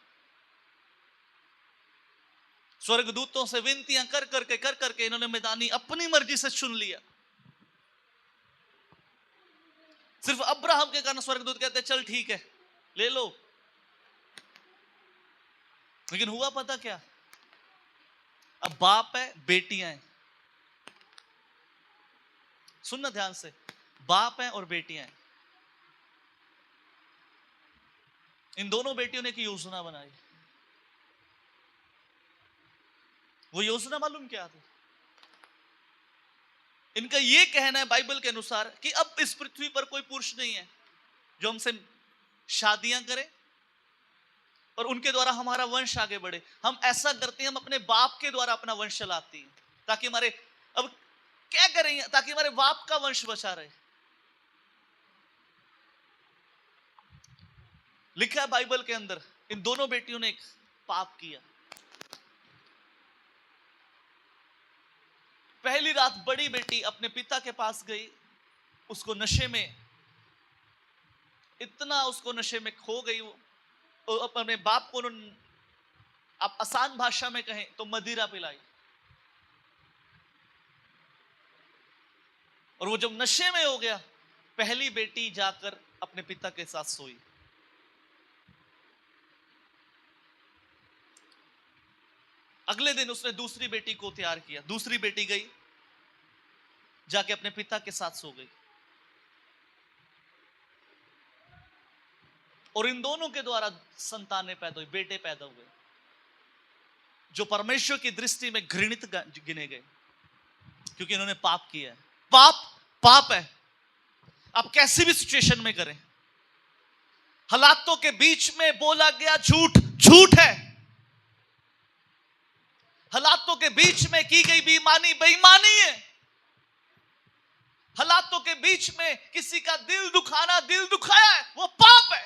स्वर्गदूतों से विनतियां कर करके इन्होंने मैदानी अपनी मर्जी से चुन लिया। सिर्फ अब्राहम के कारण स्वर्गदूत कहते चल ठीक है ले लो। लेकिन हुआ पता क्या, अब बाप है, बेटियां हैं। सुनना ध्यान से, बाप है और बेटियां हैं। इन दोनों बेटियों ने एक योजना बनाई। वो योजना मालूम क्या थी? इनका ये कहना है बाइबल के अनुसार कि अब इस पृथ्वी पर कोई पुरुष नहीं है जो हमसे शादियां करे और उनके द्वारा हमारा वंश आगे बढ़े। हम ऐसा करते हैं, हम अपने बाप के द्वारा अपना वंश चलाते हैं ताकि हमारे, अब क्या करेंगे, ताकि हमारे बाप का वंश बचा रहे। लिखा है बाइबल के अंदर, इन दोनों बेटियों ने एक पाप किया। पहली रात बड़ी बेटी अपने पिता के पास गई, उसको नशे में, इतना उसको नशे में खो गई वो अपने बाप को, आप आसान भाषा में कहें तो मदिरा पिलाई। और वो जब नशे में हो गया, पहली बेटी जाकर अपने पिता के साथ सोई। अगले दिन उसने दूसरी बेटी को तैयार किया। दूसरी बेटी गई, जाके अपने पिता के साथ सो गई। और इन दोनों के द्वारा संतानें पैदा हुई, बेटे पैदा हुए, जो परमेश्वर की दृष्टि में घृणित गिने गए, क्योंकि इन्होंने पाप किया है। पाप पाप है। आप कैसी भी सिचुएशन में करें, हालातों के बीच में बोला गया झूठ झूठ है। हालातों के बीच में की गई बेईमानी बेईमानी है। हालातों के बीच में किसी का दिल दुखाना, दिल दुखाया है, वो पाप है।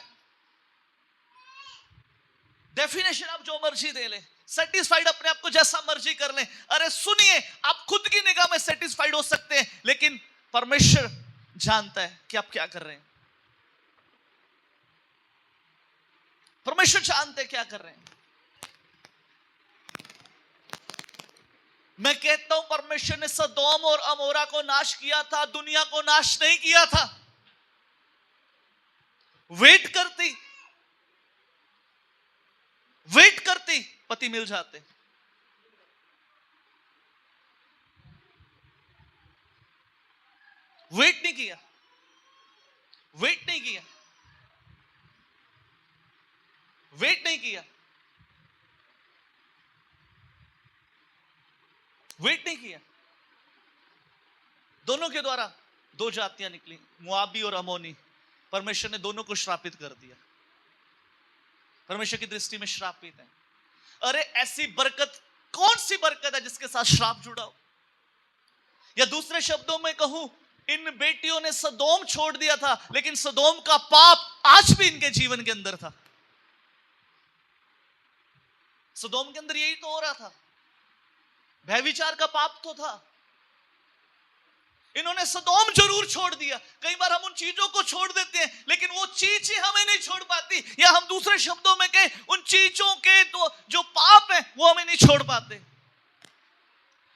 डेफिनेशन आप जो मर्जी दे ले, सेटिस्फाइड अपने आप को जैसा मर्जी कर ले। अरे सुनिए, आप खुद की निगाह में सेटिस्फाइड हो सकते हैं, लेकिन परमेश्वर जानता है कि आप क्या कर रहे हैं। परमेश्वर जानते हैं क्या कर रहे हैं। मैं कहता हूं, परमेश्वर ने सदोम और अमोरा को नाश किया था, दुनिया को नाश नहीं किया था। वेट करती पति मिल जाते। वेट नहीं किया, वेट नहीं किया, वेट नहीं किया, वेट नहीं किया। दोनों के द्वारा दो जातियां निकली, मुआबी और अमोनी। परमेश्वर ने दोनों को श्रापित कर दिया। परमेश्वर की दृष्टि में श्रापित है। अरे ऐसी बरकत, कौन सी बरकत है जिसके साथ श्राप जुड़ा हो? या दूसरे शब्दों में कहूं, इन बेटियों ने सदोम छोड़ दिया था, लेकिन सदोम का पाप आज भी इनके जीवन के अंदर था। सदोम के अंदर यही तो हो रहा था, व्यभिचार का पाप तो था। इन्होंने सदोम जरूर छोड़ दिया। कई बार हम उन चीजों को छोड़ देते हैं, लेकिन वो चीजें हमें नहीं छोड़ पाती, या हम दूसरे शब्दों में कहें, उन चीजों के तो जो पाप है वो हमें नहीं छोड़ पाते।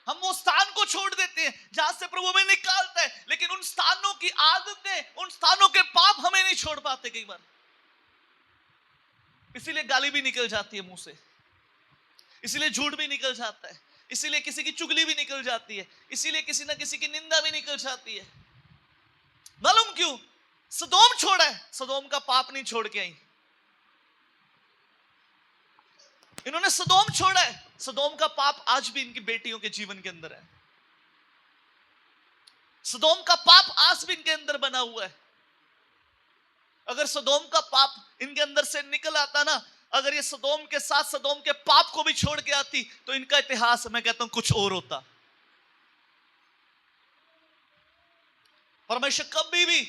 हम वो स्थान को छोड़ देते हैं जहां से प्रभु हमें निकालता है, लेकिन उन स्थानों की आदतें, उन स्थानों के पाप हमें नहीं छोड़ पाते। कई बार इसीलिए गाली भी निकल जाती है मुंह से, इसीलिए झूठ भी निकल जाता है, इसीलिए किसी की चुगली भी निकल जाती है, इसीलिए किसी ना किसी की निंदा भी निकल जाती है। मालूम क्यों? सदोम छोड़ा है, सदोम का पाप नहीं छोड़ के आई। इन्होंने सदोम छोड़ा है, सदोम का पाप आज भी इनकी बेटियों के जीवन के अंदर है। सदोम का पाप आज भी इनके अंदर बना हुआ है। अगर सदोम का पाप इनके अंदर से निकल आता ना, अगर ये सदोम के साथ सदोम के पाप को भी छोड़ के आती, तो इनका इतिहास मैं कहता हूं कुछ और होता। परमेश्वर कभी भी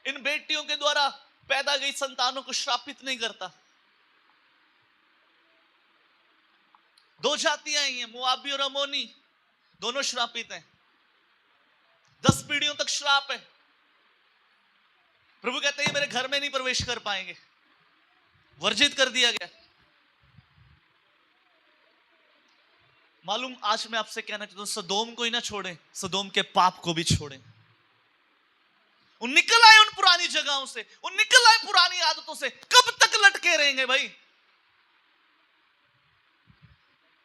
इन बेटियों के द्वारा पैदा गई संतानों को श्रापित नहीं करता। दो जातियां ही हैं, मोआबी और अमोनी, दोनों श्रापित हैं। 10 पीढ़ियों तक श्राप है। प्रभु कहते हैं मेरे घर में नहीं प्रवेश कर पाएंगे, वर्जित कर दिया गया। मालूम, आज मैं आपसे कहना चाहता हूं, सदोम को ही ना छोड़ें, सदोम के पाप को भी छोड़ें। उन निकल आए उन पुरानी जगहों से, उन निकल आए पुरानी आदतों से। कब तक लटके रहेंगे भाई?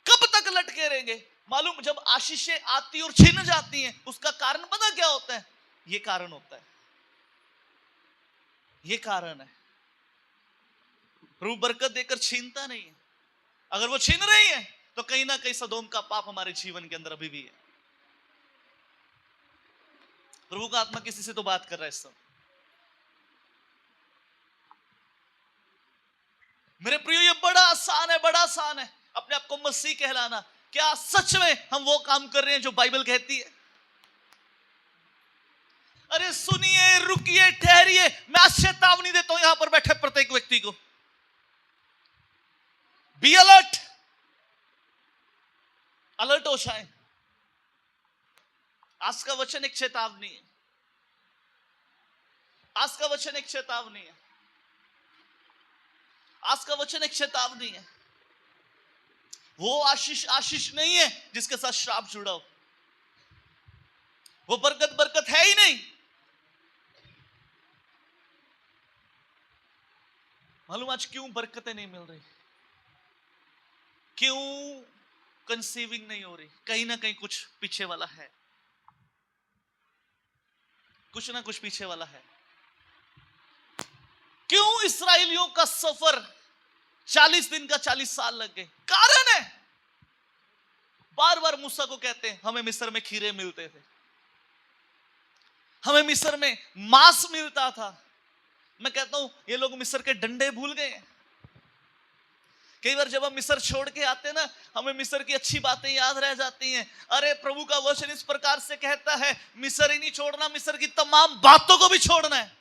कब तक लटके रहेंगे? मालूम, जब आशीषें आती और छिन जाती हैं, उसका कारण पता क्या होता है? ये कारण होता है, ये कारण है। प्रभु बरकत देकर छीनता नहीं है। अगर वो छीन रही है तो कहीं ना कहीं सदोम का पाप हमारे जीवन के अंदर अभी भी है। प्रभु का आत्मा किसी से तो बात कर रहा है इस समय। मेरे प्रियो, ये बड़ा आसान है, बड़ा आसान है अपने आप को मसीह कहलाना। क्या सच में हम वो काम कर रहे हैं जो बाइबल कहती है? अरे सुनिए, रुकिए, ठहरिए, मैं आज चेतावनी देता हूं यहां पर बैठे प्रत्येक व्यक्ति को। बी अलर्ट, अलर्ट हो जाए। आज का वचन एक चेतावनी है, आज का वचन एक चेतावनी है, आज का वचन एक चेतावनी है। वो आशीष आशीष नहीं है जिसके साथ श्राप जुड़ा हो, वो बरकत बरकत है ही नहीं। मालूम आज क्यों बरकतें नहीं मिल रही? क्यों कंसीविंग नहीं हो रही? कहीं ना कहीं कुछ पीछे वाला है, कुछ ना कुछ पीछे वाला है। क्यों इस्राएलियों का सफर 40 दिन का 40 साल लग गए? कारण है, बार बार मूसा को कहते हैं हमें मिस्र में खीरे मिलते थे, हमें मिस्र में मांस मिलता था। मैं कहता हूं ये लोग मिस्र के डंडे भूल गए हैं। कई बार जब हम मिस्र छोड़ के आते हैं ना, हमें मिस्र की अच्छी बातें याद रह जाती हैं। अरे प्रभु का वचन इस प्रकार से कहता है, मिस्र ही नहीं छोड़ना, मिस्र की तमाम बातों को भी छोड़ना है।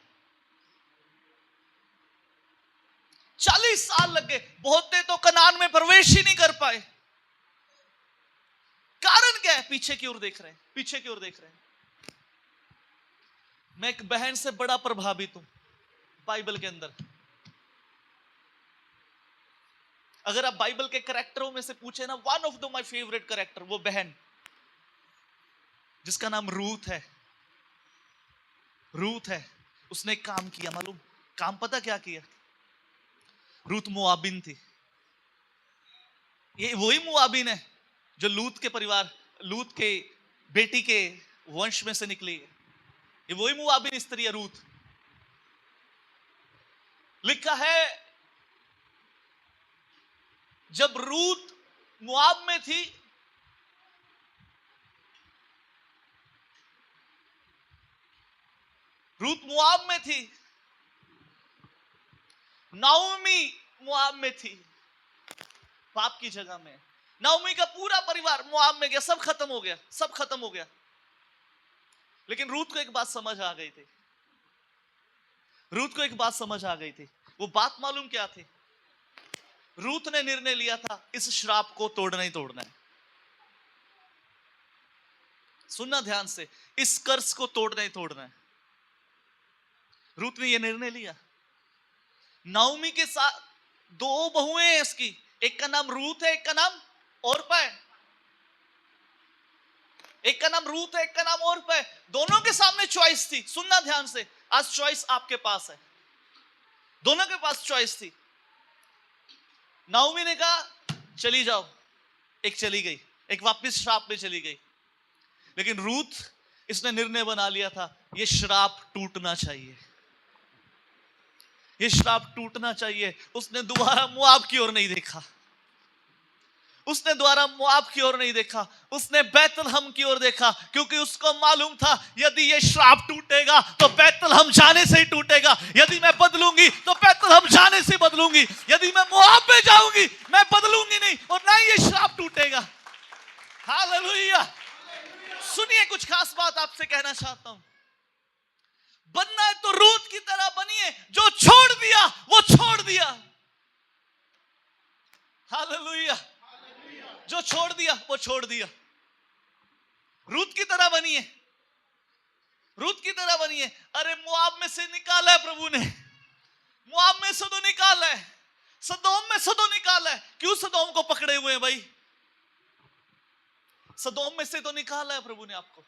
40 साल लग गए, बहुते तो कनान में प्रवेश ही नहीं कर पाए। कारण क्या है? पीछे की ओर देख रहे हैं, पीछे की ओर देख रहे हैं। मैं एक बहन से बड़ा प्रभावित हूं बाइबल के अंदर। अगर आप बाइबल के कैरेक्टरों में से पूछे ना, one of the my favourite character, वो बहन जिसका नाम रूथ है। रूथ है, उसने एक काम किया। मालूम काम पता क्या किया? रूथ मोआबिन थी। ये वही मोआबिन है जो लूत के परिवार, लूत के बेटी के वंश में से निकली है। ये वही मोआबिन स्त्री है रूथ। लिखा है जब रूथ मोआब में थी, रूथ मोआब में थी, नाओमी मोआब में थी, पाप की जगह में। नाओमी का पूरा परिवार मोआब में गया, सब खत्म हो गया, सब खत्म हो गया। लेकिन रूथ को एक बात समझ आ गई थी, रूथ को एक बात समझ आ गई थी। वो बात मालूम क्या थी? रूथ ने निर्णय लिया था इस श्राप को तोड़ना ही तोड़ना है। सुनना ध्यान से, इस कर्ज को तोड़ना ही तोड़ना है। रूथ ने यह निर्णय लिया। नाओमी के साथ 2 बहुएं हैं इसकी, एक का नाम रूथ है, एक का नाम ओर्पा है। एक का नाम रूथ है, एक का नाम ओर्पा है। दोनों के सामने चॉइस थी। सुनना ध्यान से, आज चॉइस आपके पास है, दोनों के पास चॉइस थी। नाओमी ने कहा चली जाओ, एक चली गई, एक वापस श्राप में चली गई। लेकिन रूथ, इसने निर्णय बना लिया था ये श्राप टूटना चाहिए, ये श्राप टूटना चाहिए। उसने दोबारा मोआब की ओर नहीं देखा, उसने दोबारा मोआब की ओर नहीं देखा, उसने बैतलहम की ओर देखा, क्योंकि उसको मालूम था यदि ये श्राप टूटेगा तो बैतलहम जाने से ही टूटेगा। यदि मैं बदलूंगी तो बैतलहम जाने से बदलूंगी, यदि मैं मोआब में जाऊंगी मैं बदलूंगी नहीं, और ना ही ये श्राप टूटेगा। हालेलुया। सुनिए, कुछ खास बात आपसे कहना चाहता हूं। बनना है तो रूत की तरह बनिए, जो छोड़ दिया वो छोड़ दिया। हालेलुया। जो छोड़ दिया वो छोड़ दिया। रूत की तरह बनिए, रूत की तरह बनिए। अरे मोआब में से निकाला है प्रभु ने, मोआब में से तो निकाला है, सदोम में से तो निकाला है। क्यों सदोम को पकड़े हुए हैं भाई? सदोम में से तो निकाला है प्रभु ने आपको,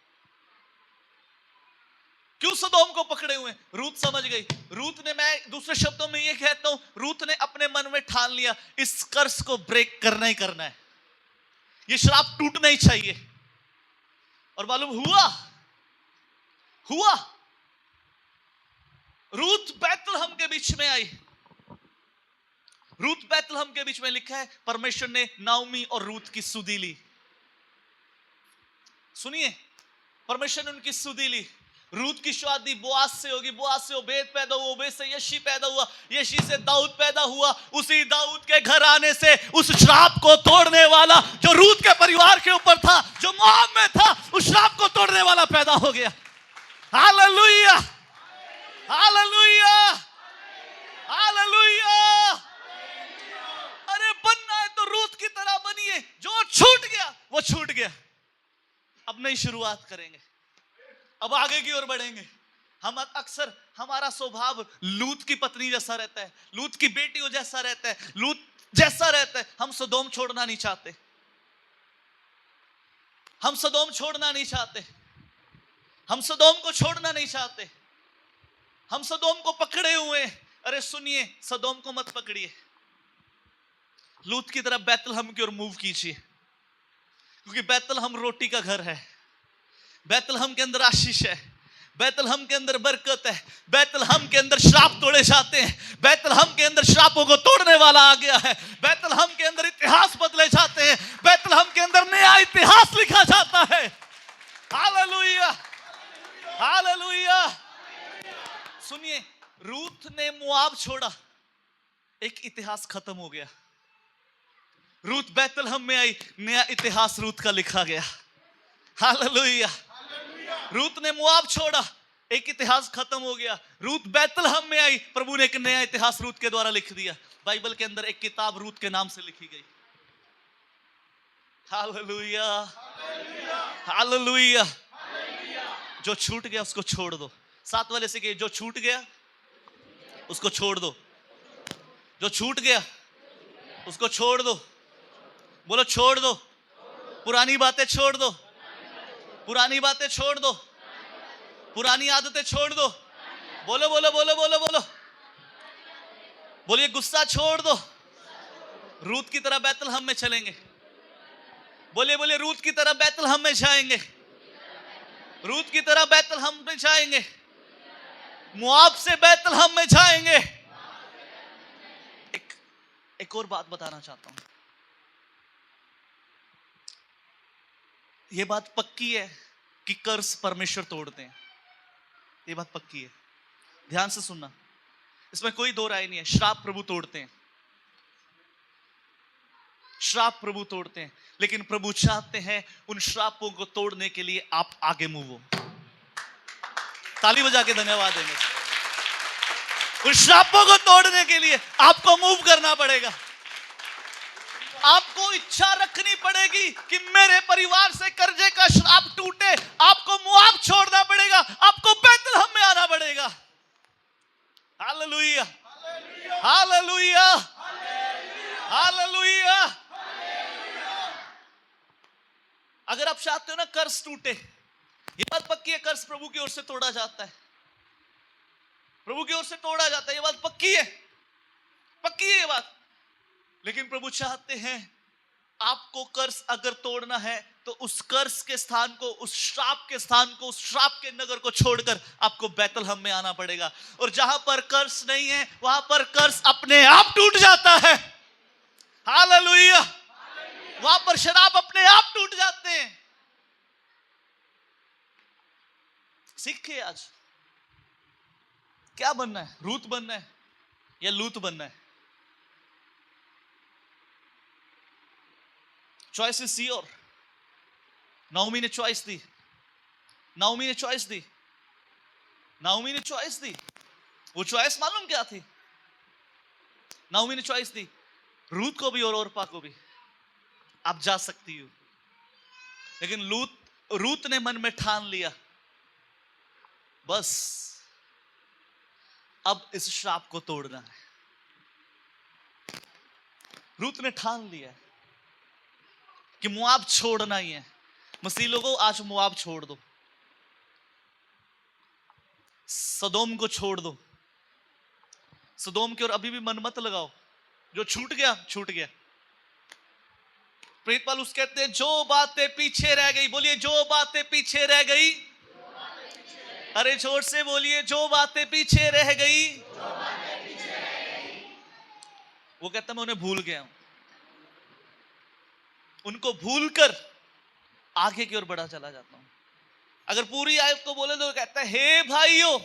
क्यों सदोम को पकड़े हुए? रूत समझ गई। रूत ने, मैं दूसरे शब्दों में ये कहता हूं, रूत ने अपने मन में ठान लिया इस कर्ज को ब्रेक करना ही करना है, ये श्राप टूटना ही चाहिए। और मालूम हुआ, हुआ। रूत बैतलहम के बीच में आई। रूत बैतलहम के बीच में, लिखा है परमेश्वर ने नाओमी और रूत की सुधि ली। सुनिए, परमेश्वर ने उनकी सुधि ली। रूत की शादी बोआज से होगी, बोआज से ओबेद पैदा हुआ, ओबेद से यशी पैदा हुआ, यशी से दाऊद पैदा हुआ। उसी दाऊद के घर आने से उस श्राप को तोड़ने वाला जो रूत के परिवार के ऊपर था, जो मोआब में था, उस श्राप को तोड़ने वाला पैदा हो गया। हालेलुया, हालेलुया, हालेलुया। अरे बनना है तो रूत की तरह बनिए, जो छूट गया वो छूट गया। अब नई शुरुआत करेंगे, अब आगे की ओर बढ़ेंगे। हम अक्सर, हमारा स्वभाव लूत की पत्नी जैसा रहता है, लूत की बेटियों जैसा रहता है, लूत जैसा रहता है। हम सदोम छोड़ना नहीं चाहते, हम सदोम छोड़ना नहीं चाहते, हम सदोम को छोड़ना नहीं चाहते, हम सदोम को पकड़े हुए। अरे सुनिए, सदोम को मत पकड़िए, लूत की तरह बैतलहम की ओर मूव कीजिए, क्योंकि बैतलहम रोटी का घर है, बैतलहम के अंदर आशीष है, बैतलहम के अंदर बरकत है, बैतलहम के अंदर श्राप तोड़े जाते हैं, बैतलहम के अंदर श्रापों को तोड़ने वाला आ गया है, बैतलहम के अंदर इतिहास बदले जाते हैं, बैतलहम के अंदर नया इतिहास लिखा जाता है। Hallelujah, hallelujah. सुनिए, रूत ने मोआब छोड़ा, एक इतिहास खत्म हो गया। रूत बैतलहम में आई, नया इतिहास रूत का लिखा गया। हालेलुया। रूत ने मोआब छोड़ा, एक इतिहास खत्म हो गया। रूत बैतलहम में आई, प्रभु ने एक नया इतिहास रूत के द्वारा लिख दिया। बाइबल के अंदर एक किताब रूत के नाम से लिखी गई। Hallelujah, hallelujah. जो छूट गया उसको छोड़ दो। साथ वाले से कहिए, जो छूट गया उसको छोड़ दो, जो छूट गया उसको छोड़ दो। बोलो छोड़ दो, पुरानी बातें छोड़ दो, पुरानी बातें छोड़ दो, पुरानी आदतें छोड़ दो। बोलो बोलो बोलो बोलो बोलो, बोलिए गुस्सा छोड़ दो। रूत की तरह बैतलहम में चलेंगे। बोलिए बोलिए, रूत की तरह बैतलहम में जाएंगे, रूत की तरह बैतलहम में जाएंगे, मोआब से बैतलहम में जाएंगे। एक और बात बताना चाहता हूं, यह बात पक्की है कि कर्ज परमेश्वर तोड़ते हैं, यह बात पक्की है। ध्यान से सुनना, इसमें कोई दो राय नहीं है। श्राप प्रभु तोड़ते हैं, श्राप प्रभु तोड़ते हैं, लेकिन प्रभु चाहते हैं उन श्रापों को तोड़ने के लिए आप आगे मूव हो। ताली बजा के धन्यवाद देंगे। उन श्रापों को तोड़ने के लिए आपको मूव करना पड़ेगा। आपको इच्छा रखनी पड़ेगी कि मेरे परिवार से कर्जे का श्राप टूटे। आपको मोआब छोड़ना पड़ेगा, आपको बैतलहम में आना पड़ेगा। हालेलुया, हालेलुया, हालेलुया। अगर आप चाहते हो ना कर्ज टूटे, ये बात पक्की है, कर्ज प्रभु की ओर से तोड़ा जाता है, प्रभु की ओर से तोड़ा जाता है, ये बात पक्की है, पक्की है ये बात। लेकिन प्रभु चाहते हैं आपको कर्ज अगर तोड़ना है तो उस कर्ज के स्थान को, उस श्राप के स्थान को, उस श्राप के नगर को छोड़कर आपको बैतलहम में आना पड़ेगा। और जहां पर कर्ज नहीं है वहां पर कर्ज अपने आप टूट जाता है। हालेलुया। वहां पर शराब अपने आप टूट जाते हैं। सीखिए आज क्या बनना है, रूत बनना है या लूत बनना है? Choice is your. नाओमी ने चॉइस दी, नाओमी ने चॉइस दी, नाओमी ने चॉइस दी। वो चॉइस मालूम क्या थी? नाओमी ने चॉइस दी, रूत को भी और ओरपा को भी आप जा सकती हो। लेकिन रूत ने मन में ठान लिया, बस अब इस श्राप को तोड़ना है। रूत ने ठान लिया कि मोआब छोड़ना ही है। मसीह लोगों, आज मोआब छोड़ दो, सदोम को छोड़ दो। सदोम की ओर अभी भी मन मत लगाओ। जो छूट गया छूट गया। प्रेरित पौलुस कहते हैं जो बातें पीछे रह गई, बोलिए जो बातें पीछे रह गई। अरे जोर से बोलिए, जो बातें पीछे रह गई। वो कहता मैं उन्हें भूल गया हूं। उनको भूलकर आगे की ओर बढ़ा चला जाता हूं। अगर पूरी आयत को बोले तो कहता है हे भाइयों,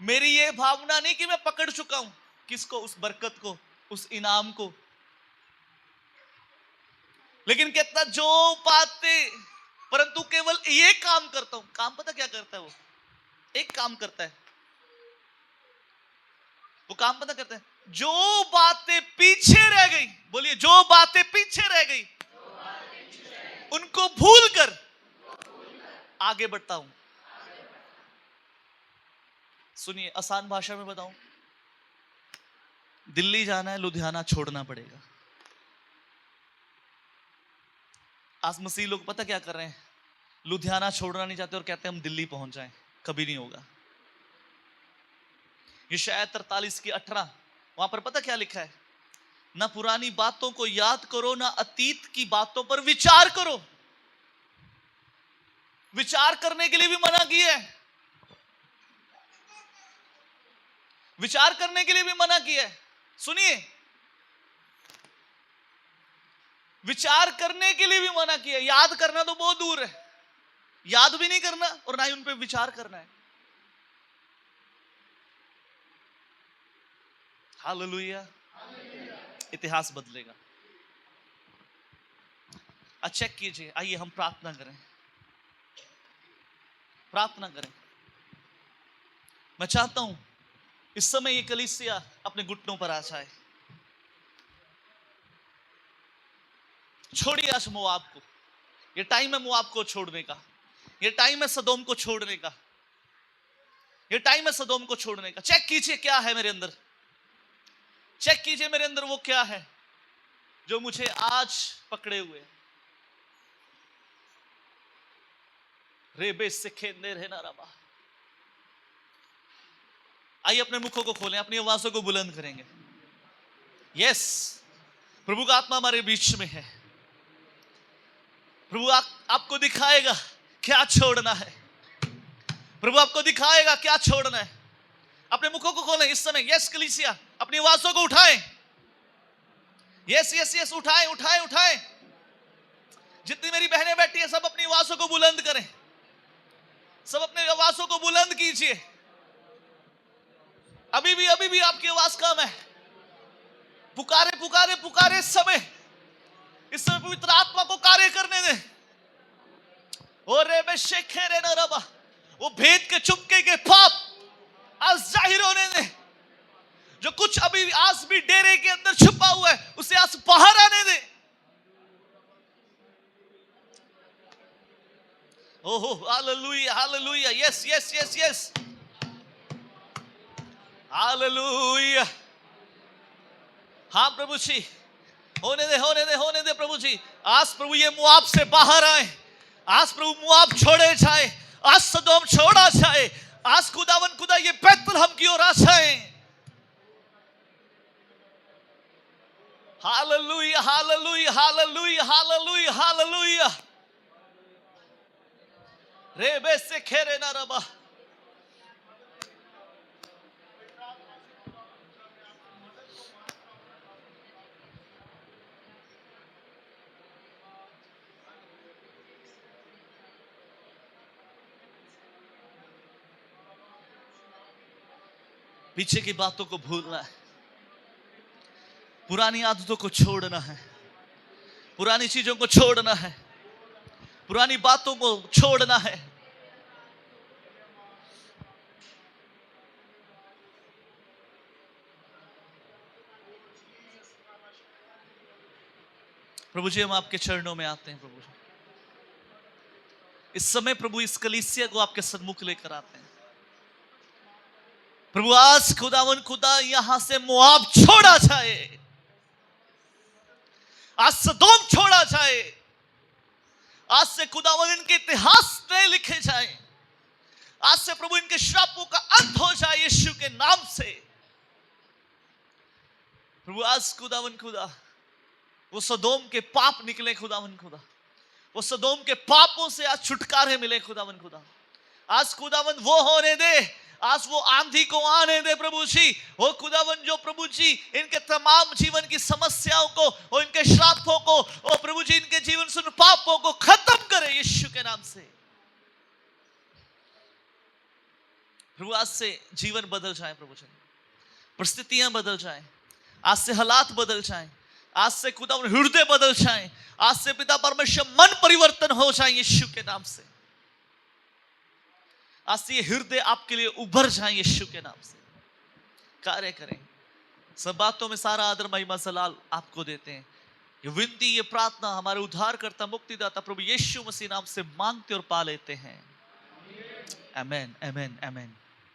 मेरी ये भावना नहीं कि मैं पकड़ चुका हूं। किसको? उस बरकत को, उस इनाम को। लेकिन कहता जो बातें, परंतु केवल ये काम करता हूं। काम पता क्या करता है? वो एक काम करता है। वो काम पता करता है, जो बातें पीछे रह गई, बोलिए जो बातें पीछे रह गई उनको भूलकर आगे बढ़ता हूं। सुनिए, आसान भाषा में बताऊं, दिल्ली जाना है, लुधियाना छोड़ना पड़ेगा। आज मसीह लोग पता क्या कर रहे हैं? लुधियाना छोड़ना नहीं चाहते और कहते हैं हम दिल्ली पहुंच जाएं। कभी नहीं होगा। यशायाह 43:18 वहां पर पता क्या लिखा है? ना पुरानी बातों को याद करो, ना अतीत की बातों पर विचार करो। विचार करने के लिए भी मना किया है। विचार करने के लिए भी मना किया है। सुनिए, विचार करने के लिए भी मना किया। याद करना तो बहुत दूर है, याद भी नहीं करना और ना ही उन पे विचार करना है। हालेलुया। इतिहास बदलेगा। चेक कीजिए। आइए हम प्रार्थना करें, प्रार्थना करें। मैं चाहता हूं इस समय ये कलीसिया अपने घुटनों पर आ जाए। छोड़िए आज मोआब को। ये टाइम है मोआब को छोड़ने का। ये टाइम है सदोम को छोड़ने का। ये टाइम है सदोम को छोड़ने का। चेक कीजिए क्या है मेरे अंदर। चेक कीजिए मेरे अंदर वो क्या है जो मुझे आज पकड़े हुए। रेबे से खेलने रहना रबा। आइए अपने मुखों को खोलें, अपनी आवाजों को बुलंद करेंगे। यस, प्रभु का आत्मा हमारे बीच में है। प्रभु आपको दिखाएगा क्या छोड़ना है। प्रभु आपको दिखाएगा क्या छोड़ना है। अपने मुखों को खोलें इस समय। यस कलीसिया, अपनी आवाजों को उठाएं। यस यस यस, उठाएं उठाएं उठाएं। जितनी मेरी बहनें बैठी है सब अपनी आवाजों को बुलंद करें। सब अपनी आवाजों को बुलंद कीजिए। अभी भी आपकी आवाज कम है। पुकारे पुकारे पुकारे समय। इस समय पवित्र आत्मा को कार्य करने दे। और रे शेखे रे नरबा, वो भेद के चुपके के पाप आज जाहिर होने दे। जो कुछ अभी आज भी डेरे के अंदर छुपा हुआ है उसे आज बाहर आने दे। ओहो hallelujah hallelujah. Yes yes yes yes, hallelujah. हाँ प्रभु जी, होने दे होने दे होने दे प्रभु जी। आज प्रभु ये मोआब से बाहर आए। आज प्रभु मोआब छोड़े जाए। आज सदोम छोड़ा जाए। आज खुदावन खुदा ये बैतलहम की ओर आ जाए। हालेलुया, हालेलुया, हालेलुया, हालेलुया, हालेलुया। रेबे से खेरे ना रबा। पीछे की बातों को भूलना है, पुरानी आदतों को छोड़ना है, पुरानी चीजों को छोड़ना है, पुरानी बातों को छोड़ना है। प्रभु जी, हम आपके चरणों में आते हैं प्रभु जी। इस समय प्रभु इस कलीसिया को आपके सन्मुख लेकर आते हैं प्रभु। आज खुदावन खुदा यहां से मोआब छोड़ा जाए, आज सदोम छोड़ा जाए, आज से खुदावन इनके इतिहास नए लिखे जाए, आज से प्रभु इनके श्रापों का अंत हो जाए यीशु के नाम से प्रभु। आज खुदावन खुदा वो सदोम के पाप निकले खुदावन खुदा, वो सदोम के पापों से आज छुटकारे मिले खुदावन खुदा। आज खुदावन वो होने दे, आज वो आंधी को आने दे प्रभु जी। वो खुदावन जो प्रभु जी इनके तमाम जीवन की समस्याओं को और इनके श्रापों को और प्रभु जी इनके जीवन से पापों को खत्म करे यीशु के नाम से प्रभु। आज से जीवन बदल जाए प्रभु जी, परिस्थितियां बदल जाए, आज से हालात बदल जाए, आज से खुदावन हृदय बदल जाए, आज से पिता परमेश्वर मन परिवर्तन हो जाए यीशु के नाम से। आज से ये हृदय आपके लिए उभर जाए यीशु के नाम से। कार्य करें, सब बातों में सारा आदर महिमा जलाल आपको देते हैं। ये विनती, ये प्रार्थना हमारे उद्धारकर्ता मुक्तिदाता प्रभु यीशु मसीह नाम से मांगते और पा लेते हैं। आमेन, आमेन, आमेन।